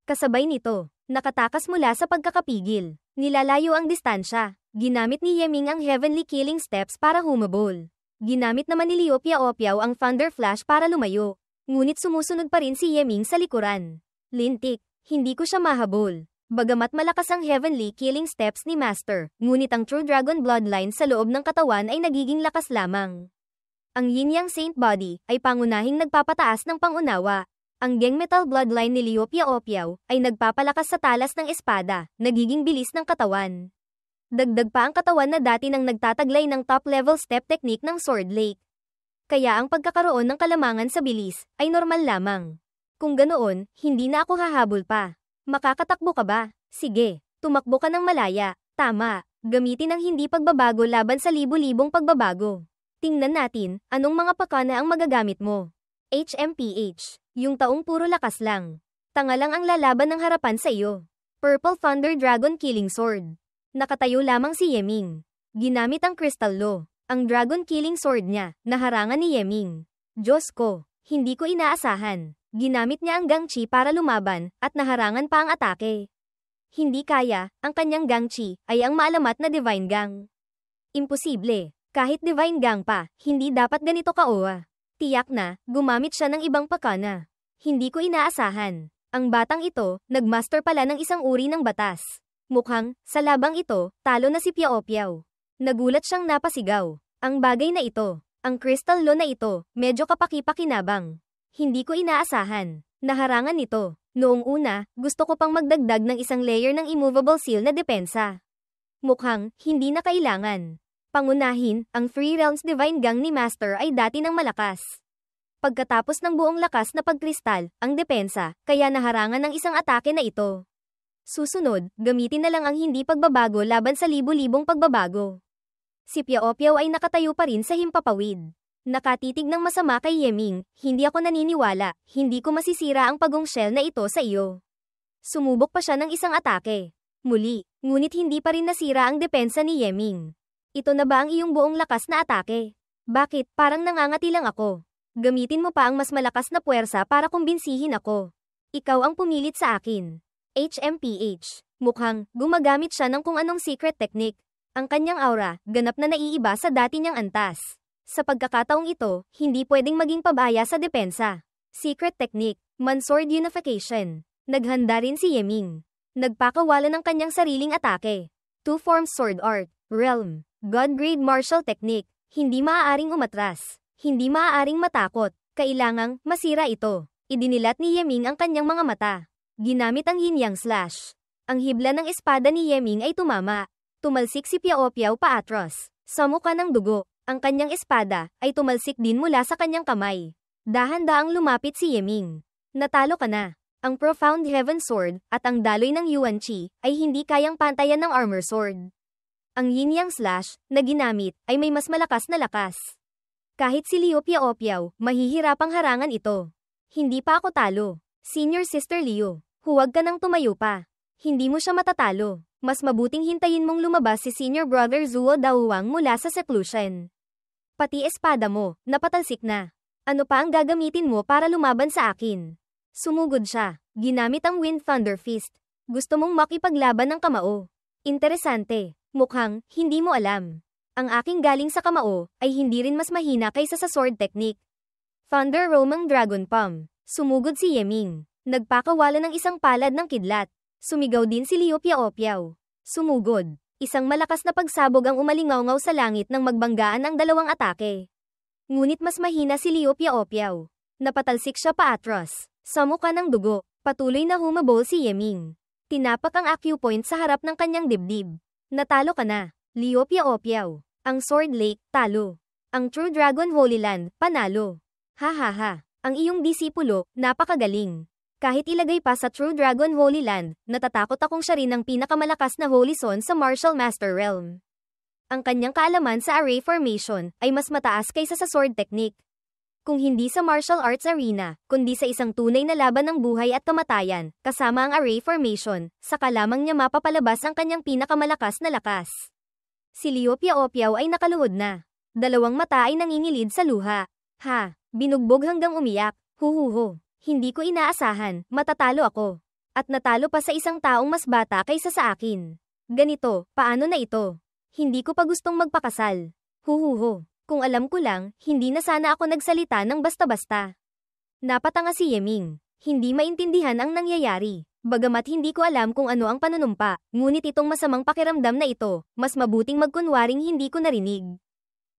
Kasabay nito, nakatakas mula sa pagkakapigil. Nilalayo ang distansya. Ginamit ni Yeming ang Heavenly Killing Steps para humabol. Ginamit naman ni Leo Piaopiao ang Thunder Flash para lumayo. Ngunit sumusunod pa rin si Yeming sa likuran. Lintik, hindi ko siya mahabol. Bagamat malakas ang Heavenly Killing Steps ni Master, ngunit ang True Dragon Bloodline sa loob ng katawan ay nagiging lakas lamang. Ang Yin Yang Saint Body ay pangunahing nagpapataas ng pangunawa. Ang Gang Metal Bloodline ni Leo Piaopiao ay nagpapalakas sa talas ng espada, nagiging bilis ng katawan. Dagdag pa ang katawan na dati nang nagtataglay ng top-level step technique ng Sword Lake. Kaya ang pagkakaroon ng kalamangan sa bilis ay normal lamang. Kung ganoon, hindi na ako hahabol pa. Makakatakbo ka ba? Sige, tumakbo ka ng malaya. Tama, gamitin ang hindi pagbabago laban sa libu-libong pagbabago. Tingnan natin, anong mga pakana ang magagamit mo. HMPH. Yung taong puro lakas lang. Tanga lang ang lalaban ng harapan sa iyo. Purple Thunder Dragon Killing Sword. Nakatayo lamang si Yeming. Ginamit ang Crystal Law. Ang Dragon Killing Sword niya, naharangan ni Yeming. Diyos ko, hindi ko inaasahan. Ginamit niya ang Gangchi para lumaban, at naharangan pa ang atake. Hindi kaya, ang kanyang Gangchi, ay ang maalamat na Divine Gang. Imposible. Kahit Divine Gang pa, hindi dapat ganito ka-OA. Tiyak na, gumamit siya ng ibang pakana. Hindi ko inaasahan. Ang batang ito, nagmaster pala ng isang uri ng batas. Mukhang, sa labang ito, talo na si Piao Piao. Nagulat siyang napasigaw. Ang bagay na ito, ang Crystal Law na ito, medyo kapaki-pakinabang. Hindi ko inaasahan. Naharangan nito. Noong una, gusto ko pang magdagdag ng isang layer ng immovable seal na depensa. Mukhang, hindi na kailangan. Pangunahin, ang Three Realms Divine Gang ni Master ay dati ng malakas. Pagkatapos ng buong lakas na pagkristal, ang depensa, kaya naharangan ng isang atake na ito. Susunod, gamitin na lang ang hindi pagbabago laban sa libu-libong pagbabago. Si Piao Piao ay nakatayo pa rin sa himpapawid. Nakatitig ng masama kay Yeming, hindi ako naniniwala, hindi ko masisira ang pagong shell na ito sa iyo. Sumubok pa siya ng isang atake. Muli, ngunit hindi pa rin nasira ang depensa ni Yeming. Ito na ba ang iyong buong lakas na atake? Bakit, parang nangangati lang ako? Gamitin mo pa ang mas malakas na puwersa para kumbinsihin ako. Ikaw ang pumilit sa akin. HMPH. Mukhang, gumagamit siya ng kung anong secret technique. Ang kanyang aura, ganap na naiiba sa dati niyang antas. Sa pagkakataong ito, hindi pwedeng maging pabaya sa depensa. Secret technique, Mansword Unification. Naghanda rin si Yeming. Nagpakawala ng kanyang sariling atake. Two Forms Sword Art, Realm, God Grade Martial Technique. Hindi maaaring umatras. Hindi maaaring matakot. Kailangang masira ito. Idinilat ni Yeming ang kanyang mga mata. Ginamit ang Yin-Yang Slash. Ang hibla ng espada ni Yeming ay tumama. Tumalsik si Piao Piao paatros. Sa mukha ng dugo, ang kanyang espada ay tumalsik din mula sa kanyang kamay. Dahan-daang lumapit si Yeming. Natalo ka na. Ang Profound Heaven Sword at ang daloy ng Yuan Chi ay hindi kayang pantayan ng Armor Sword. Ang Yin-Yang Slash na ginamit ay may mas malakas na lakas. Kahit si Liu Piao Piao, mahihirapang harangan ito. Hindi pa ako talo. Senior Sister Liu, huwag ka nang tumayo pa. Hindi mo siya matatalo. Mas mabuting hintayin mong lumabas si Senior Brother Zuo Daowang mula sa seclusion. Pati espada mo, napatalsik na. Ano pa ang gagamitin mo para lumaban sa akin? Sumugod siya. Ginamit ang Wind Thunder Fist. Gusto mong makipaglaban ng kamao. Interesante. Mukhang, hindi mo alam. Ang aking galing sa kamao, ay hindi rin mas mahina kaysa sa sword technique. Thunder Roaming Dragon Palm. Sumugod si Yeming. Nagpakawala ng isang palad ng kidlat. Sumigaw din si Liu Piao Piao. Sumugod. Isang malakas na pagsabog ang umalingaw-ngaw sa langit nang magbanggaan ang dalawang atake. Ngunit mas mahina si Liu Piao Piao. Napatalsik siya paatros. Sa mukha ng dugo, patuloy na humabol si Yeming. Tinapak ang acupoint sa harap ng kanyang dibdib. Natalo ka na, Liu Piao Piao. Ang Sword Lake, talo. Ang True Dragon Holy Land, panalo. Ha ha ha. Ang iyong disipulo, napakagaling. Kahit ilagay pa sa True Dragon Holy Land, natatakot akong siya rin ang pinakamalakas na Holy Son sa Martial Master Realm. Ang kanyang kaalaman sa array formation ay mas mataas kaysa sa sword technique. Kung hindi sa martial arts arena, kundi sa isang tunay na laban ng buhay at kamatayan, kasama ang array formation, saka lamang niya mapapalabas ang kanyang pinakamalakas na lakas. Si Liu Piao Piao ay nakaluhod na. Dalawang mata ay nangingilid sa luha. Ha, binugbog hanggang umiyak, huhuho. Hindi ko inaasahan, matatalo ako. At natalo pa sa isang taong mas bata kaysa sa akin. Ganito, paano na ito? Hindi ko pa gustong magpakasal. Huhuho. Kung alam ko lang, hindi na sana ako nagsalita ng basta-basta. Napatanga si Yeming. Hindi maintindihan ang nangyayari. Bagamat hindi ko alam kung ano ang panunumpa, ngunit itong masamang pakiramdam na ito, mas mabuting magkunwaring hindi ko narinig.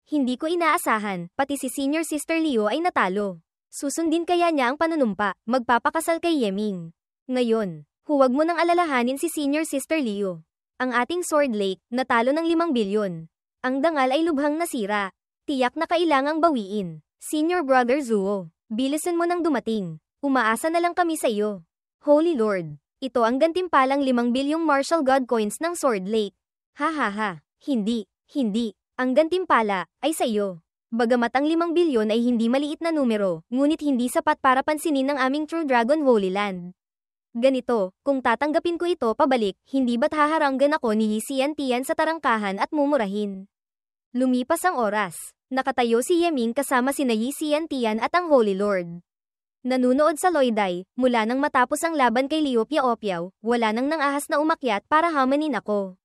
Hindi ko inaasahan, pati si Senior Sister Liu ay natalo. Susundin kaya niya ang panunumpa, magpapakasal kay Yeming. Ngayon, huwag mo nang alalahanin si Senior Sister Liu. Ang ating Sword Lake, natalo ng 5 bilyon. Ang dangal ay lubhang nasira. Tiyak na kailangang bawiin. Senior Brother Zuo, bilisan mo nang dumating. Umaasa na lang kami sa iyo. Holy Lord, ito ang gantimpalang 5 bilyong Martial God Coins ng Sword Lake. Ha ha ha, hindi. Ang gantimpala ay sa iyo. Bagamat ang 5 bilyon ay hindi maliit na numero, ngunit hindi sapat para pansinin ng aming True Dragon Holy Land. Ganito, kung tatanggapin ko ito pabalik, hindi ba't haharanggan ako ni Hisian Tian sa tarangkahan at mumurahin? Lumipas ang oras. Nakatayo si Yeming kasama sina Hisian Tian at ang Holy Lord. Nanunood sa Loiday, mula nang matapos ang laban kay Liu Piaopiao, wala nang nangahas na umakyat para hamanin ako.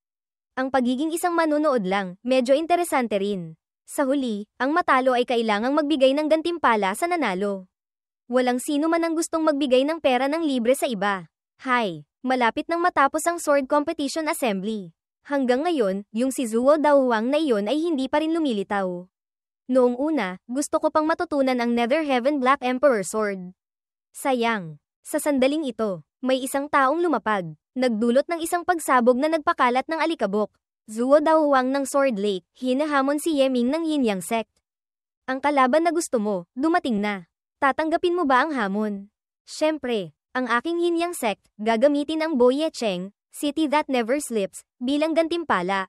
Ang pagiging isang manunood lang, medyo interesante rin. Sa huli, ang matalo ay kailangang magbigay ng gantimpala sa nanalo. Walang sino man ang gustong magbigay ng pera ng libre sa iba. Hay, malapit nang matapos ang Sword Competition Assembly. Hanggang ngayon, yung si Zuo Daohuang na iyon ay hindi pa rin lumilitaw. Noong una, gusto ko pang matutunan ang Nether Heaven Black Emperor Sword. Sayang. Sa sandaling ito, may isang taong lumapag, nagdulot ng isang pagsabog na nagpakalat ng alikabok. Zuo Daohuang ng Sword Lake, hinahamon si Yeming ng Yin Yang Sect. Ang kalaban na gusto mo, dumating na. Tatanggapin mo ba ang hamon? Siyempre, ang aking Yin Yang Sect, gagamitin ang Bo Ye Cheng, City That Never Sleeps, bilang gantimpala.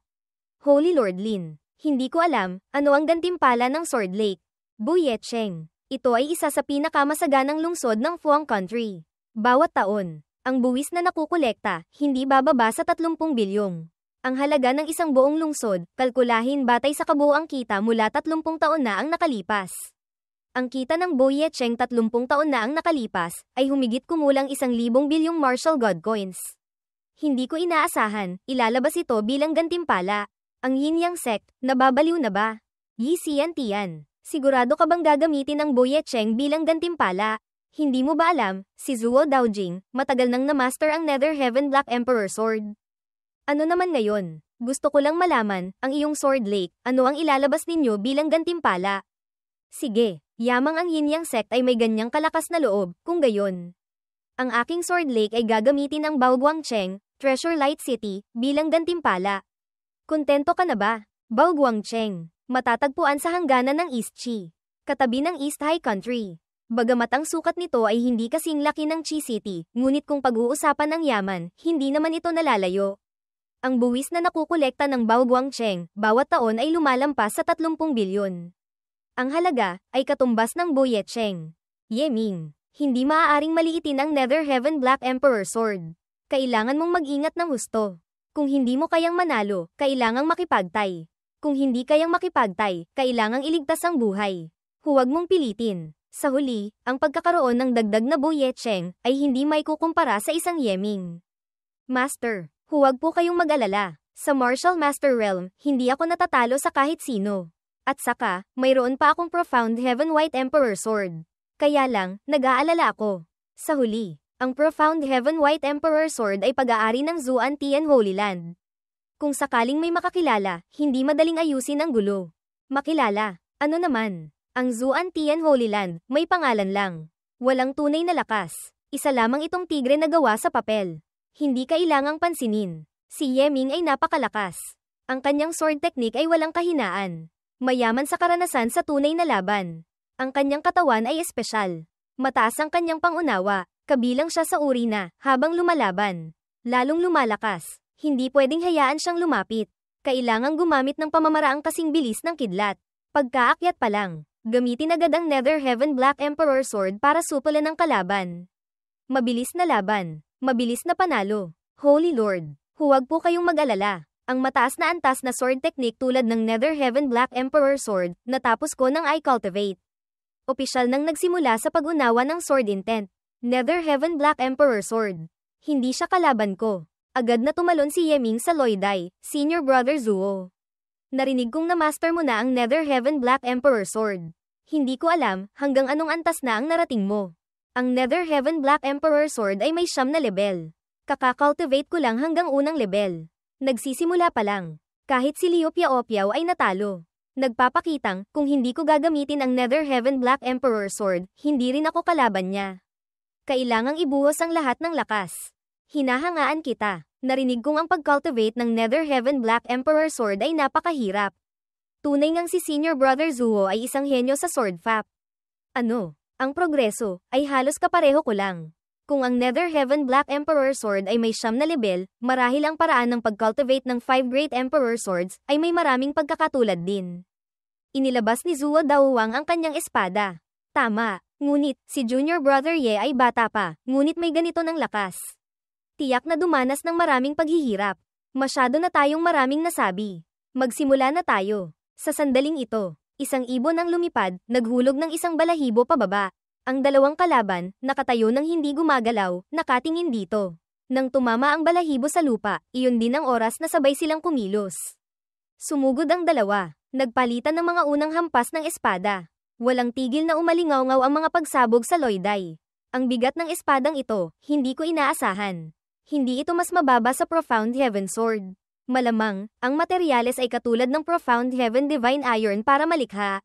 Holy Lord Lin, hindi ko alam, ano ang gantimpala ng Sword Lake. Bo Ye Cheng, ito ay isa sa pinakamasaganang lungsod ng Fuang Country. Bawat taon, ang buwis na nakukolekta, hindi bababa sa 30 bilyong. Ang halaga ng isang buong lungsod, kalkulahin batay sa kabuuang kita mula 30 taon na ang nakalipas. Ang kita ng Bo Ye Cheng 30 taon na ang nakalipas, ay humigit kumulang 1,000 bilyong martial god coins. Hindi ko inaasahan, ilalabas ito bilang gantimpala. Ang Yin Yang Sect, nababaliw na ba? Hisian Tian, sigurado ka bang gagamitin ang Bo Ye Cheng bilang gantimpala? Hindi mo ba alam, si Zuo Daojing, matagal nang na-master ang Nether Heaven Black Emperor Sword? Ano naman ngayon? Gusto ko lang malaman, ang iyong Sword Lake, ano ang ilalabas ninyo bilang gantimpala? Sige. Yamang ang Yin Yang Sect ay may ganyang kalakas na loob, kung gayon. Ang aking Sword Lake ay gagamitin ang Baoguang Cheng, Treasure Light City, bilang gantimpala. Kontento ka na ba? Baoguang Cheng, matatagpuan sa hangganan ng East Chi, katabi ng East High Country. Bagamat ang sukat nito ay hindi kasing laki ng Chi City, ngunit kung pag-uusapan ng yaman, hindi naman ito nalalayo. Ang buwis na nakukolekta ng Baoguang Cheng, bawat taon ay lumalampas sa 30 bilyon. Ang halaga, ay katumbas ng Bo Ye Cheng. Yeming, hindi maaaring maliitin ang Nether Heaven Black Emperor Sword. Kailangan mong mag-ingat ng husto. Kung hindi mo kayang manalo, kailangang makipagtay. Kung hindi kayang makipagtay, kailangang iligtas ang buhay. Huwag mong pilitin. Sa huli, ang pagkakaroon ng dagdag na Bo Ye Cheng, ay hindi may kukumpara sa isang Yeming. Master, huwag po kayong mag-alala. Sa Martial Master Realm, hindi ako natatalo sa kahit sino. At saka, mayroon pa akong Profound Heaven White Emperor Sword. Kaya lang, nag-aalala ako. Sa huli, ang Profound Heaven White Emperor Sword ay pag-aari ng Zuan Tian Holy Land. Kung sakaling may makakilala, hindi madaling ayusin ang gulo. Makilala, ano naman? Ang Zuan Tian Holy Land, may pangalan lang. Walang tunay na lakas. Isa lamang itong tigre na gawa sa papel. Hindi kailangang pansinin. Si Yeming ay napakalakas. Ang kanyang sword technique ay walang kahinaan. Mayaman sa karanasan sa tunay na laban. Ang kanyang katawan ay espesyal. Mataas ang kanyang pangunawa, kabilang siya sa uri na, habang lumalaban. Lalong lumalakas, hindi pwedeng hayaan siyang lumapit. Kailangang gumamit ng pamamaraang kasing bilis ng kidlat. Pagkaakyat pa lang, gamitin agad ang Nether Heaven Black Emperor Sword para supulan ang kalaban. Mabilis na laban, mabilis na panalo. Holy Lord, huwag po kayong mag-alala. Ang mataas na antas na sword technique tulad ng Nether Heaven Black Emperor Sword, natapos ko ng I Cultivate. Opisyal nang nagsimula sa pag-unawa ng Sword Intent. Nether Heaven Black Emperor Sword. Hindi siya kalaban ko. Agad na tumalon si Yeming sa Loiday, Senior Brother Zuo. Narinig kong na-master mo na ang Nether Heaven Black Emperor Sword. Hindi ko alam hanggang anong antas na ang narating mo. Ang Nether Heaven Black Emperor Sword ay may 9 na level. Kaka-cultivate ko lang hanggang unang level. Nagsisimula pa lang. Kahit si Liu Piaopiao ay natalo. Nagpapakitang, kung hindi ko gagamitin ang Nether Heaven Black Emperor Sword, hindi rin ako kalaban niya. Kailangang ibuhos ang lahat ng lakas. Hinahangaan kita. Narinig kong ang pag-cultivate ng Nether Heaven Black Emperor Sword ay napakahirap. Tunay ngang si Senior Brother Zuo ay isang henyo sa sword fap. Ano? Ang progreso, ay halos kapareho ko lang. Kung ang Nether Heaven Black Emperor Sword ay may 9 na level, marahil ang paraan ng pag-cultivate ng 5 Great Emperor Swords ay may maraming pagkakatulad din. Inilabas ni Zuo Daowang ang kanyang espada. Tama, ngunit, si Junior Brother Ye ay bata pa, ngunit may ganito ng lakas. Tiyak na dumanas ng maraming paghihirap. Masyado na tayong maraming nasabi. Magsimula na tayo. Sa sandaling ito, isang ibon ang lumipad, naghulog ng isang balahibo pababa. Ang dalawang kalaban, nakatayo ng hindi gumagalaw, nakatingin dito. Nang tumama ang balahibo sa lupa, iyon din ang oras na sabay silang kumilos. Sumugod ang dalawa. Nagpalitan ng mga unang hampas ng espada. Walang tigil na umalingaw-ngaw ang mga pagsabog sa Loiday. Ang bigat ng espadang ito, hindi ko inaasahan. Hindi ito mas mababa sa Profound Heaven Sword. Malamang, ang materyales ay katulad ng Profound Heaven Divine Iron para malikha.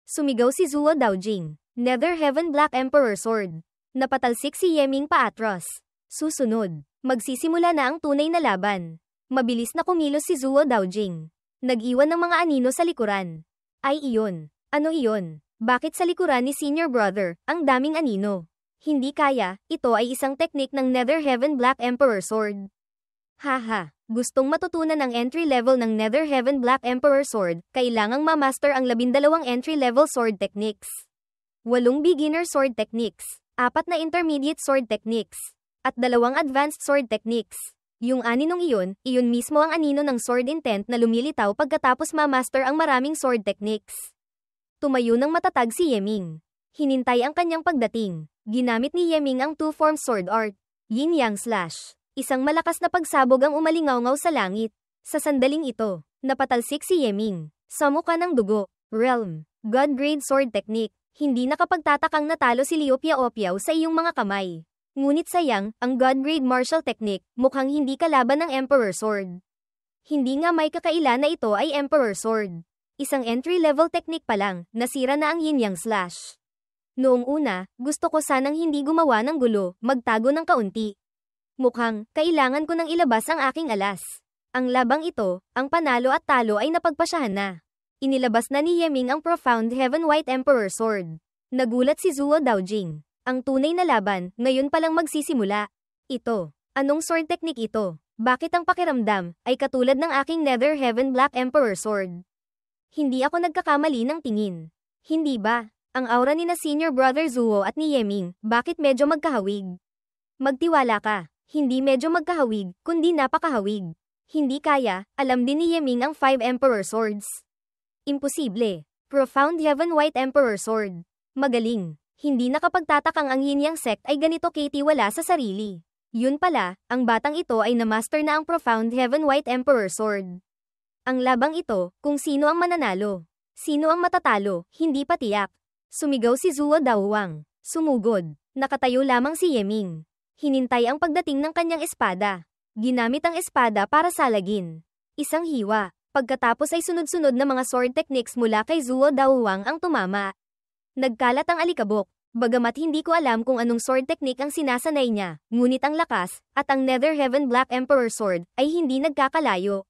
Sumigaw si Zuo Daojing. Nether Heaven Black Emperor Sword. Napatalsik si Yeming paatros. Susunod, magsisimula na ang tunay na laban. Mabilis na kumilos si Zuo Daojing. Nag-iwan ng mga anino sa likuran. Ay iyon. Ano iyon? Bakit sa likuran ni Senior Brother, ang daming anino? Hindi kaya, ito ay isang teknik ng Nether Heaven Black Emperor Sword. Haha, gustong matutunan ang entry level ng Nether Heaven Black Emperor Sword, kailangang ma-master ang 12 entry level sword techniques. 8 beginner sword techniques, 4 na intermediate sword techniques, at 2 advanced sword techniques. Yung aninong iyon mismo ang anino ng sword intent na lumilitaw pagkatapos ma-master ang maraming sword techniques. Tumayo ng matatag si Yeming. Hinintay ang kanyang pagdating. Ginamit ni Yeming ang two-form sword art, Yin-Yang Slash. Isang malakas na pagsabog ang umalingaw-ngaw sa langit. Sa sandaling ito, napatalsik si Yeming. Samuka ng dugo, Realm, God Grade Sword Technique. Hindi nakapagtatakang natalo si Liu Piao-Piao sa iyong mga kamay. Ngunit sayang, ang God Grade Martial Technique, mukhang hindi kalaban ng Emperor Sword. Hindi nga may kakaila na ito ay Emperor Sword. Isang entry-level technique pa lang, nasira na ang Yin-Yang Slash. Noong una, gusto ko sanang hindi gumawa ng gulo, magtago ng kaunti. Mukhang, kailangan ko nang ilabas ang aking alas. Ang labang ito, ang panalo at talo ay napagpasyahan na. Inilabas na ni Yeming ang Profound Heaven White Emperor Sword. Nagulat si Zuo Daojing. Ang tunay na laban, ngayon palang magsisimula. Ito. Anong sword technique ito? Bakit ang pakiramdam, ay katulad ng aking Nether Heaven Black Emperor Sword? Hindi ako nagkakamali ng tingin. Hindi ba? Ang aura ni na Senior Brother Zuo at ni Yeming, bakit medyo magkahawig? Magtiwala ka. Hindi medyo magkahawig, kundi napakahawig. Hindi kaya, alam din ni Yeming ang 5 Emperor Swords. Imposible. Profound Heaven White Emperor Sword. Magaling. Hindi nakapagtatakang ang Yin-Yang sect ay ganito katiwala sa sarili. Yun pala, ang batang ito ay na-master na ang Profound Heaven White Emperor Sword. Ang labang ito, kung sino ang mananalo. Sino ang matatalo, hindi pa tiyak. Sumigaw si Zuo Daowang. Sumugod. Nakatayo lamang si Yeming. Hinintay ang pagdating ng kanyang espada. Ginamit ang espada para salagin. Isang hiwa. Pagkatapos ay sunod-sunod na mga sword techniques mula kay Zuo Daowang ang tumama. Nagkalat ang alikabok. Bagamat hindi ko alam kung anong sword technique ang sinasanay niya, ngunit ang lakas, at ang Nether Heaven Black Emperor Sword, ay hindi nagkakalayo.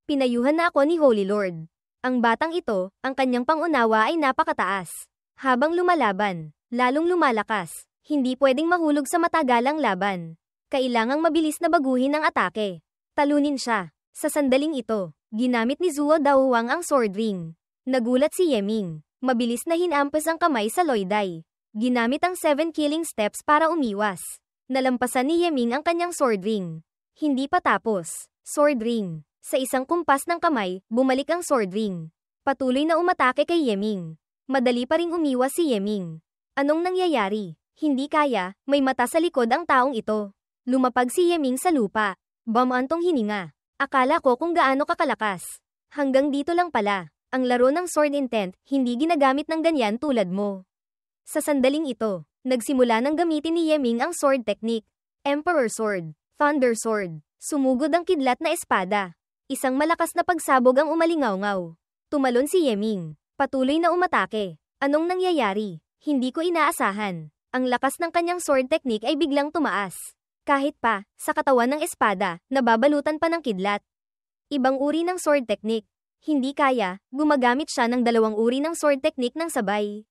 Pinayuhan na ako ni Holy Lord. Ang batang ito, ang kanyang pangunawa ay napakataas. Habang lumalaban, lalong lumalakas, hindi pwedeng mahulog sa matagalang laban. Kailangang mabilis na baguhin ang atake. Talunin siya. Sa sandaling ito, ginamit ni Zuo Daowang ang sword ring. Nagulat si Yeming. Mabilis na hinampas ang kamay sa Loiday. Ginamit ang 7 killing steps para umiwas. Nalampasan ni Yeming ang kanyang sword ring. Hindi pa tapos. Sword ring. Sa isang kumpas ng kamay, bumalik ang sword ring. Patuloy na umatake kay Yeming. Madali pa ring umiwas si Yeming. Anong nangyayari? Hindi kaya, may mata sa likod ang taong ito. Lumapag si Yeming sa lupa. Bumantong hininga. Akala ko kung gaano kakalakas. Hanggang dito lang pala. Ang laro ng sword intent, hindi ginagamit ng ganyan tulad mo. Sa sandaling ito, nagsimula nang gamitin ni Yeming ang sword technique. Emperor Sword, Thunder Sword. Sumugod ang kidlat na espada. Isang malakas na pagsabog ang umalingaw-ngaw. Tumalon si Yeming. Patuloy na umatake. Anong nangyayari? Hindi ko inaasahan. Ang lakas ng kanyang sword technique ay biglang tumaas. Kahit pa, sa katawan ng espada, nababalutan pa ng kidlat. Ibang uri ng sword technique. Hindi kaya, gumagamit siya ng 2 uri ng sword technique ng sabay.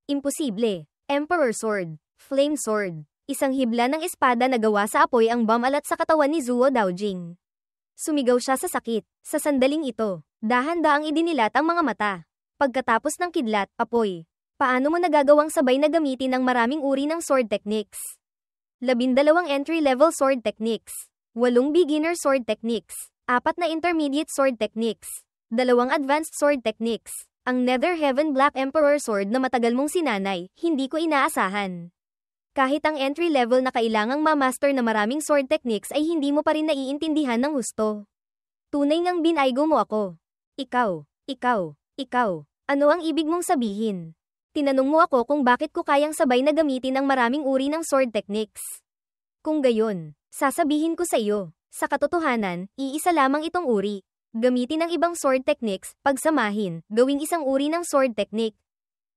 Imposible. Emperor Sword, Flame Sword. Isang hibla ng espada na gawa sa apoy ang bumalat sa katawan ni Zuo Daojing. Sumigaw siya sa sakit. Sa sandaling ito, dahan-daang idinilat ang mga mata. Pagkatapos ng kidlat, apoy. Paano mo nagagawang sabay na gamitin ang maraming uri ng sword techniques? 12 entry-level sword techniques. 8 beginner sword techniques. 4 na intermediate sword techniques. 2 advanced sword techniques. Ang Nether Heaven Black Emperor Sword na matagal mong sinanay, hindi ko inaasahan. Kahit ang entry-level na kailangang ma-master na maraming sword techniques ay hindi mo pa rin naiintindihan ng husto. Tunay ngang binaygo mo ako. Ikaw. Ano ang ibig mong sabihin? Tinanong mo ako kung bakit ko kayang sabay na gamitin ang maraming uri ng sword techniques. Kung gayon, sasabihin ko sa iyo, sa katotohanan, iisa lamang itong uri. Gamitin ang ibang sword techniques, pagsamahin, gawing isang uri ng sword technique.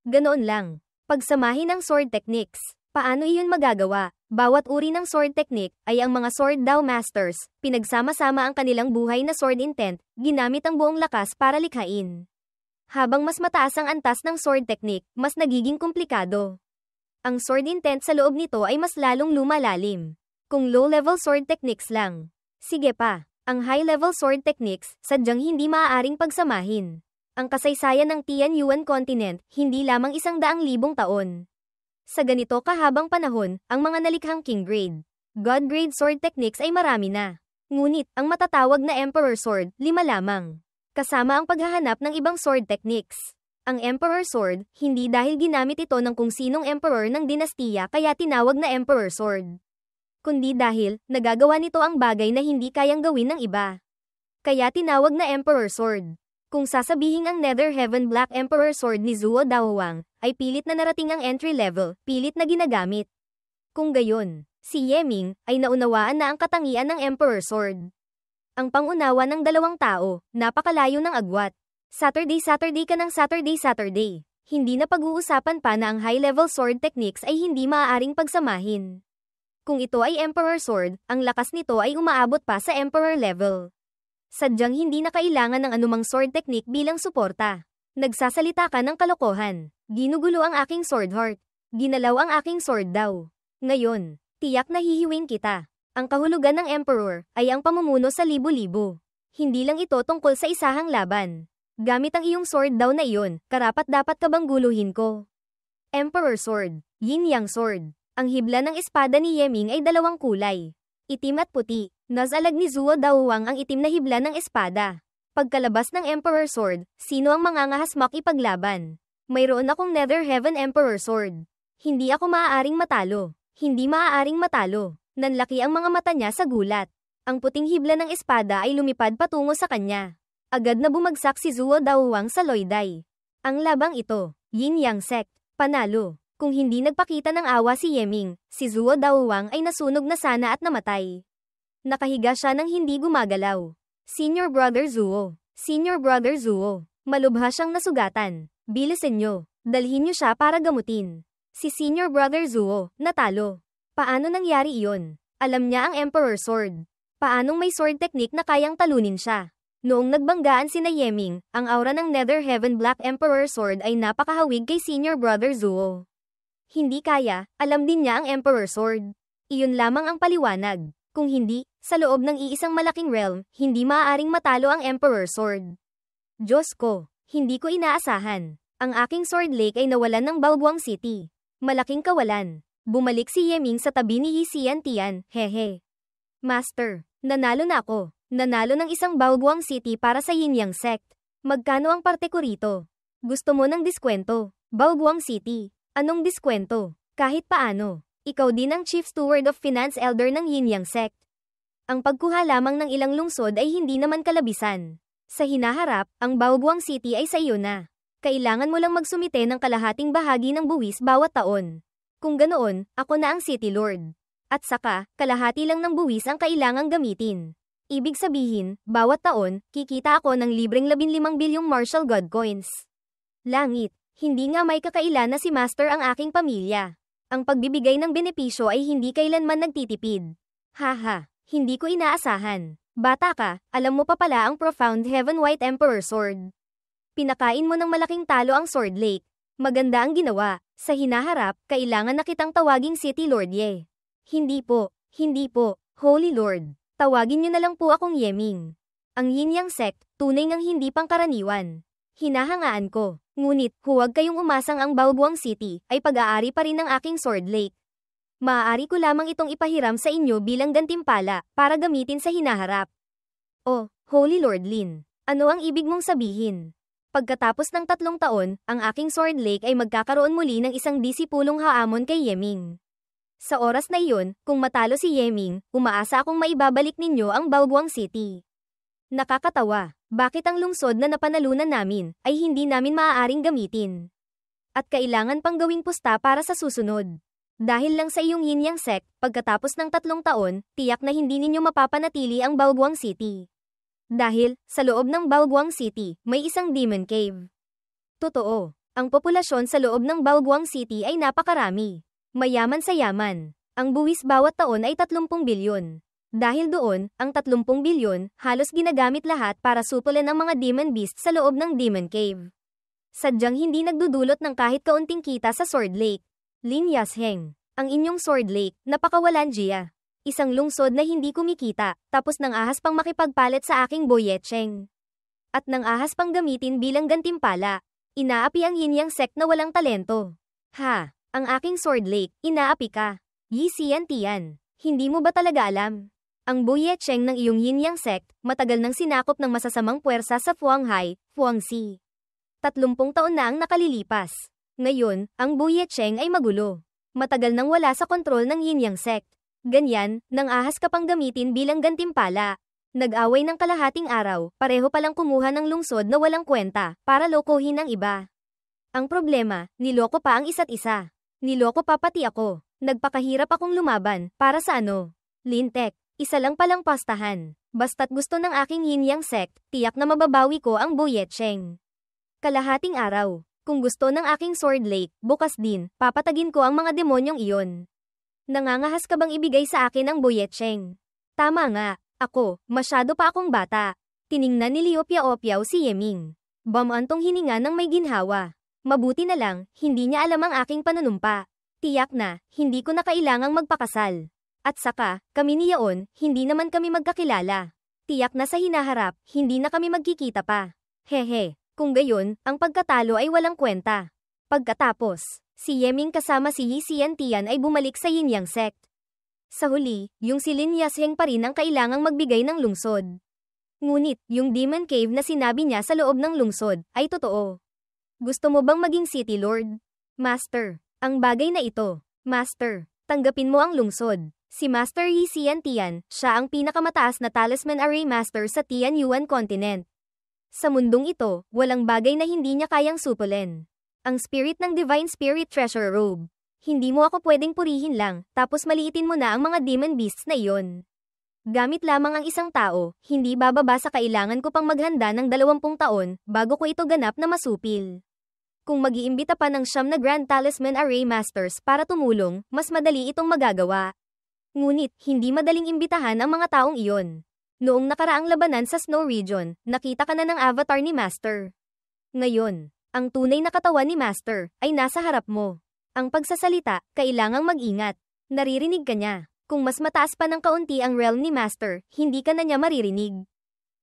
Ganoon lang. Pagsamahin ang sword techniques. Paano iyon magagawa? Bawat uri ng sword technique ay ang mga sword Dao Masters, pinagsama-sama ang kanilang buhay na sword intent, ginamit ang buong lakas para likhain. Habang mas mataas ang antas ng sword technique, mas nagiging komplikado. Ang sword intent sa loob nito ay mas lalong lumalalim. Kung low-level sword techniques lang. Sige pa, ang high-level sword techniques, sadyang hindi maaaring pagsamahin. Ang kasaysayan ng Tianyuan Continent, hindi lamang 100,000 taon. Sa ganito kahabang panahon, ang mga nalikhang King Grade, God Grade sword techniques ay marami na. Ngunit, ang matatawag na Emperor Sword, 5 lamang. Kasama ang paghahanap ng ibang sword techniques. Ang Emperor Sword, hindi dahil ginamit ito ng kung sinong emperor ng dinastiya kaya tinawag na Emperor Sword. Kundi dahil, nagagawa nito ang bagay na hindi kayang gawin ng iba. Kaya tinawag na Emperor Sword. Kung sasabihing ang Nether Heaven Black Emperor Sword ni Zuo Daohuang, ay pilit na narating ang entry level, pilit na ginagamit. Kung gayon, si Ye Ming, ay naunawaan na ang katangian ng Emperor Sword. Ang pangunawa ng dalawang tao, napakalayo ng agwat. Saturday ka ng Saturday. Hindi na pag-uusapan pa na ang high-level sword techniques ay hindi maaaring pagsamahin. Kung ito ay Emperor Sword, ang lakas nito ay umaabot pa sa Emperor level. Sadyang hindi na kailangan ng anumang sword technique bilang suporta. Nagsasalita ka ng kalokohan. Ginugulo ang aking sword heart. Ginalaw ang aking sword daw. Ngayon, tiyak na hihiwin kita. Ang kahulugan ng Emperor ay ang pamumuno sa libo-libo. Hindi lang ito tungkol sa isahang laban. Gamit ang iyong sword daw na iyon, karapat-dapat ka bang guluhin ko? Emperor Sword, Yin-Yang Sword. Ang hibla ng espada ni Ye Ming ay 2 kulay. Itim at puti. Nasalag ni Zuo Daohuang ang itim na hibla ng espada. Pagkalabas ng Emperor Sword, sino ang mangangahasmak ipaglaban? Mayroon akong Nether Heaven Emperor Sword. Hindi ako maaaring matalo. Nanlaki ang mga mata niya sa gulat. Ang puting hibla ng espada ay lumipad patungo sa kanya. Agad na bumagsak si Zuo Daohuang sa loyday. Ang labang ito, Yin-Yang Sect, panalo. Kung hindi nagpakita ng awa si Ye Ming, si Zuo Daohuang ay nasunog na sana at namatay. Nakahiga siya nang hindi gumagalaw. Senior Brother Zuo. Malubha siyang nasugatan. Bilisin niyo. Dalhin niyo siya para gamutin. Si Senior Brother Zuo, natalo. Paano nangyari iyon? Alam niya ang Emperor Sword. Paanong may sword technique na kayang talunin siya? Noong nagbanggaan sina Ye Ming, ang aura ng Nether Heaven Black Emperor Sword ay napakahawig kay Senior Brother Zuo. Hindi kaya, alam din niya ang Emperor Sword. Iyon lamang ang paliwanag. Kung hindi, sa loob ng iisang malaking realm, hindi maaaring matalo ang Emperor Sword. Diyos ko, hindi ko inaasahan. Ang aking Sword Lake ay nawalan ng Baobuang City. Malaking kawalan. Bumalik si Ye Ming sa tabi ni Yi Xiantian, hehe. Master, nanalo na ako. Nanalo ng isang Baobuang City para sa Yin-Yang Sect. Magkano ang parte ko rito? Gusto mo ng diskwento? Baobuang City. Anong diskwento? Kahit paano. Ikaw din ang Chief Steward of Finance Elder ng Yin-Yang Sect. Ang pagkuha lamang ng ilang lungsod ay hindi naman kalabisan. Sa hinaharap, ang Baobuang City ay sa iyo na. Kailangan mo lang magsumite ng kalahating bahagi ng buwis bawat taon. Kung ganoon, ako na ang City Lord. At saka, kalahati lang ng buwis ang kailangang gamitin. Ibig sabihin, bawat taon, kikita ako ng libreng 15 bilyong martial god coins. Langit, hindi nga may kakailan na si Master ang aking pamilya. Ang pagbibigay ng benepisyo ay hindi kailanman nagtitipid. Haha, hindi ko inaasahan. Bata ka, alam mo pa pala ang Profound Heaven White Emperor Sword. Pinakain mo ng malaking talo ang Sword Lake. Maganda ang ginawa. Sa hinaharap, kailangan na kitang tawaging City Lord Ye. Hindi po, Holy Lord. Tawagin niyo na lang po akong Ye Ming. Ang Yin-Yang Sect, tunay ngang hindi pangkaraniwan. Hinahangaan ko. Ngunit, huwag kayong umasang ang Baoguang City ay pag-aari pa rin ng aking Sword Lake. Maaari ko lamang itong ipahiram sa inyo bilang gantimpala para gamitin sa hinaharap. Oh, Holy Lord Lin. Ano ang ibig mong sabihin? Pagkatapos ng 3 taon, ang aking Sword Lake ay magkakaroon muli ng isang disipulong haamon kay Yeming. Sa oras na iyon, kung matalo si Yeming, umaasa akong maibabalik ninyo ang Baoguang City. Nakakatawa, bakit ang lungsod na napanalunan namin ay hindi namin maaaring gamitin? At kailangan pang gawing pusta para sa susunod. Dahil lang sa iyong yin yang sect, pagkatapos ng 3 taon, tiyak na hindi ninyo mapapanatili ang Baoguang City. Dahil, sa loob ng Baoguang City, may isang Demon Cave. Totoo, ang populasyon sa loob ng Baoguang City ay napakarami. Mayaman sa yaman. Ang buwis bawat taon ay 30 bilyon. Dahil doon, ang 30 bilyon, halos ginagamit lahat para supulan ang mga demon beast sa loob ng Demon Cave. Sadyang hindi nagdudulot ng kahit kaunting kita sa Sword Lake. Lin Yasheng, ang inyong Sword Lake, napakawalanjiya. Isang lungsod na hindi kumikita, tapos nang ahas pang makipagpalit sa aking Boyetcheng. At nang ahas pang gamitin bilang gantimpala. Inaapi ang yin yang sect na walang talento. Ha! Ang aking Sword Lake, inaapi ka. Yi Xiantian, hindi mo ba talaga alam? Ang Boyetcheng ng iyong yin yang sect, matagal nang sinakop ng masasamang puwersa sa Fuanghai, Fuangxi. 30 taon na ang nakalilipas. Ngayon, ang Boyetcheng ay magulo. Matagal nang wala sa kontrol ng yin yang sect. Ganyan, nang ahas ka pang gamitin bilang gantimpala. Nag-away ng kalahating araw, pareho palang kumuha ng lungsod na walang kwenta, para lokohin ang iba. Ang problema, niloko pa ang isa't isa. Niloko pa pati ako. Nagpakahirap akong lumaban, para sa ano? Lintek, isa lang palang pastahan. Basta't gusto ng aking yin yang sect, tiyak na mababawi ko ang Boyetcheng. Kalahating araw. Kung gusto ng aking Sword Lake, bukas din, papatagin ko ang mga demonyong iyon. Nangangahas ka bang ibigay sa akin ang Boyetcheng? Tama nga, ako, masyado pa akong bata. Tiningnan ni Liu Piaopiao si Yeming. Bamantong hininga ng may ginhawa. Mabuti na lang, hindi niya alam ang aking panunumpa. Tiyak na, hindi ko na kailangang magpakasal. At saka, kami ni Yaon, hindi naman kami magkakilala. Tiyak na sa hinaharap, hindi na kami magkikita pa. Hehe, kung gayon, ang pagkatalo ay walang kwenta. Pagkatapos, si Yeming kasama si Yi Xiantian ay bumalik sa yin yang sect. Sa huli, yung si Lin Yasheng pa rin ang kailangang magbigay ng lungsod. Ngunit, yung Demon Cave na sinabi niya sa loob ng lungsod, ay totoo. Gusto mo bang maging City Lord? Master, ang bagay na ito. Master, tanggapin mo ang lungsod. Si Master Yi Xiantian, siya ang pinakamataas na Talisman Array Master sa Tianyuan Continent. Sa mundong ito, walang bagay na hindi niya kayang supulin. Ang spirit ng Divine Spirit Treasure Robe. Hindi mo ako pwedeng purihin lang, tapos maliitin mo na ang mga demon beasts na iyon. Gamit lamang ang isang tao, hindi bababa sa kailangan ko pang maghanda ng 20 taon, bago ko ito ganap na masupil. Kung mag-iimbita pa ng 9 na Grand Talisman Array Masters para tumulong, mas madali itong magagawa. Ngunit, hindi madaling imbitahan ang mga taong iyon. Noong nakaraang labanan sa Snow Region, nakita ka na ng avatar ni Master. Ngayon, ang tunay na katawan ni Master, ay nasa harap mo. Ang pagsasalita, kailangang mag-ingat. Naririnig ka niya. Kung mas mataas pa ng kaunti ang realm ni Master, hindi ka na niya maririnig.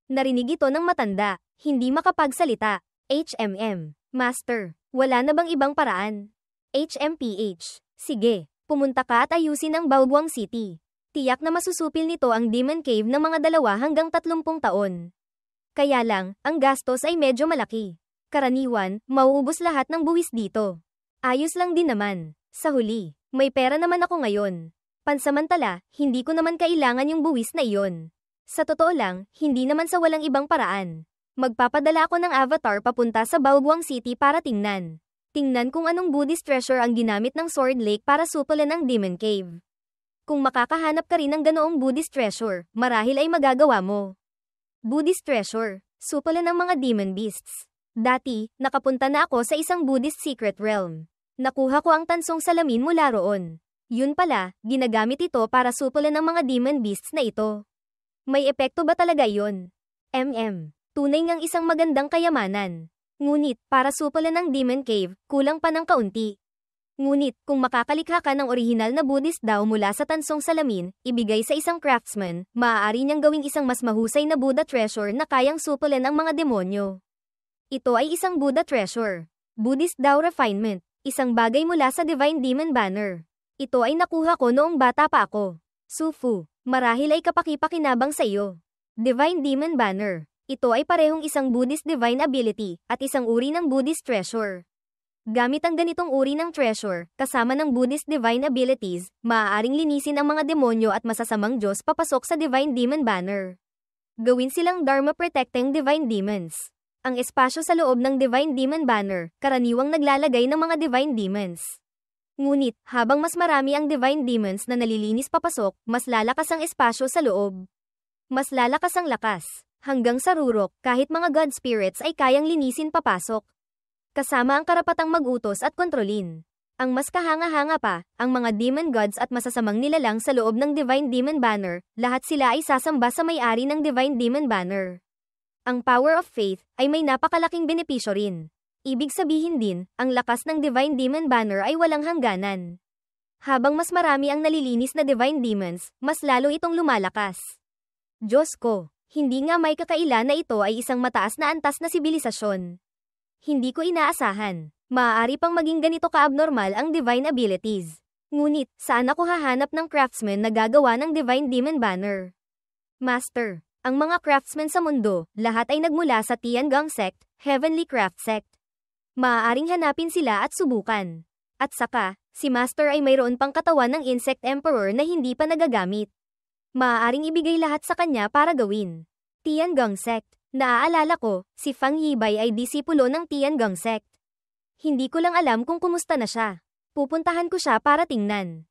Narinig ito ng matanda, hindi makapagsalita. HMM. Master, wala na bang ibang paraan? HMPH. Sige, pumunta ka at ayusin ang Baoguang City. Tiyak na masusupil nito ang Demon Cave ng mga 2 hanggang 30 taon. Kaya lang, ang gastos ay medyo malaki. Karaniwan, mauubos lahat ng buwis dito. Ayos lang din naman. Sa huli, may pera naman ako ngayon. Pansamantala, hindi ko naman kailangan yung buwis na iyon. Sa totoo lang, hindi naman sa walang ibang paraan. Magpapadala ako ng avatar papunta sa Baoguang City para tingnan. Tingnan kung anong Buddhist treasure ang ginamit ng Sword Lake para supulan ang Demon Cave. Kung makakahanap ka rin ng ganoong Buddhist treasure, marahil ay magagawa mo. Buddhist treasure, supulan ng mga demon beasts. Dati, nakapunta na ako sa isang Buddhist secret realm. Nakuha ko ang tansong salamin mula roon. Yun pala, ginagamit ito para supulan ng mga demon beasts na ito. May epekto ba talaga yun? Tunay ngang isang magandang kayamanan. Ngunit, para supulan ng Demon Cave, kulang pa ng kaunti. Ngunit, kung makakalikha ka ng orihinal na Buddhist daw mula sa tansong salamin, ibigay sa isang craftsman, maaari niyang gawing isang mas mahusay na Buddha treasure na kayang supulan ang mga demonyo. Ito ay isang Buddha treasure. Buddhist Dao refinement. Isang bagay mula sa Divine Demon Banner. Ito ay nakuha ko noong bata pa ako. Sufu, marahil ay kapakipakinabang sa iyo. Divine Demon Banner. Ito ay parehong isang Buddhist Divine Ability, at isang uri ng Buddhist treasure. Gamit ang ganitong uri ng treasure, kasama ng Buddhist Divine Abilities, maaaring linisin ang mga demonyo at masasamang Diyos papasok sa Divine Demon Banner. Gawin silang Dharma Protecting Divine Demons. Ang espasyo sa loob ng Divine Demon Banner, karaniwang naglalagay ng mga Divine Demons. Ngunit, habang mas marami ang Divine Demons na nalilinis papasok, mas lalakas ang espasyo sa loob. Mas lalakas ang lakas. Hanggang sa rurok, kahit mga God Spirits ay kayang linisin papasok. Kasama ang karapatang mag-utos at kontrolin. Ang mas kahanga-hanga pa, ang mga Demon Gods at masasamang nilalang sa loob ng Divine Demon Banner, lahat sila ay sasamba sa may-ari ng Divine Demon Banner. Ang power of faith ay may napakalaking benepisyo rin. Ibig sabihin din, ang lakas ng Divine Demon Banner ay walang hangganan. Habang mas marami ang nalilinis na Divine Demons, mas lalo itong lumalakas. Diyos ko, hindi nga may kakaila na ito ay isang mataas na antas na sibilisasyon. Hindi ko inaasahan. Maaari pang maging ganito ka-abnormal ang Divine Abilities. Ngunit, saan ako hahanap ng craftsman na gagawa ng Divine Demon Banner? Master. Ang mga craftsmen sa mundo, lahat ay nagmula sa Tiangong Sect, Heavenly Craft Sect. Maaaring hanapin sila at subukan. At saka, si Master ay mayroon pang katawan ng Insect Emperor na hindi pa nagagamit. Maaaring ibigay lahat sa kanya para gawin. Tiangong Sect. Naaalala ko, si Fang Yibay ay disipulo ng Tiangong Sect. Hindi ko lang alam kung kumusta na siya. Pupuntahan ko siya para tingnan.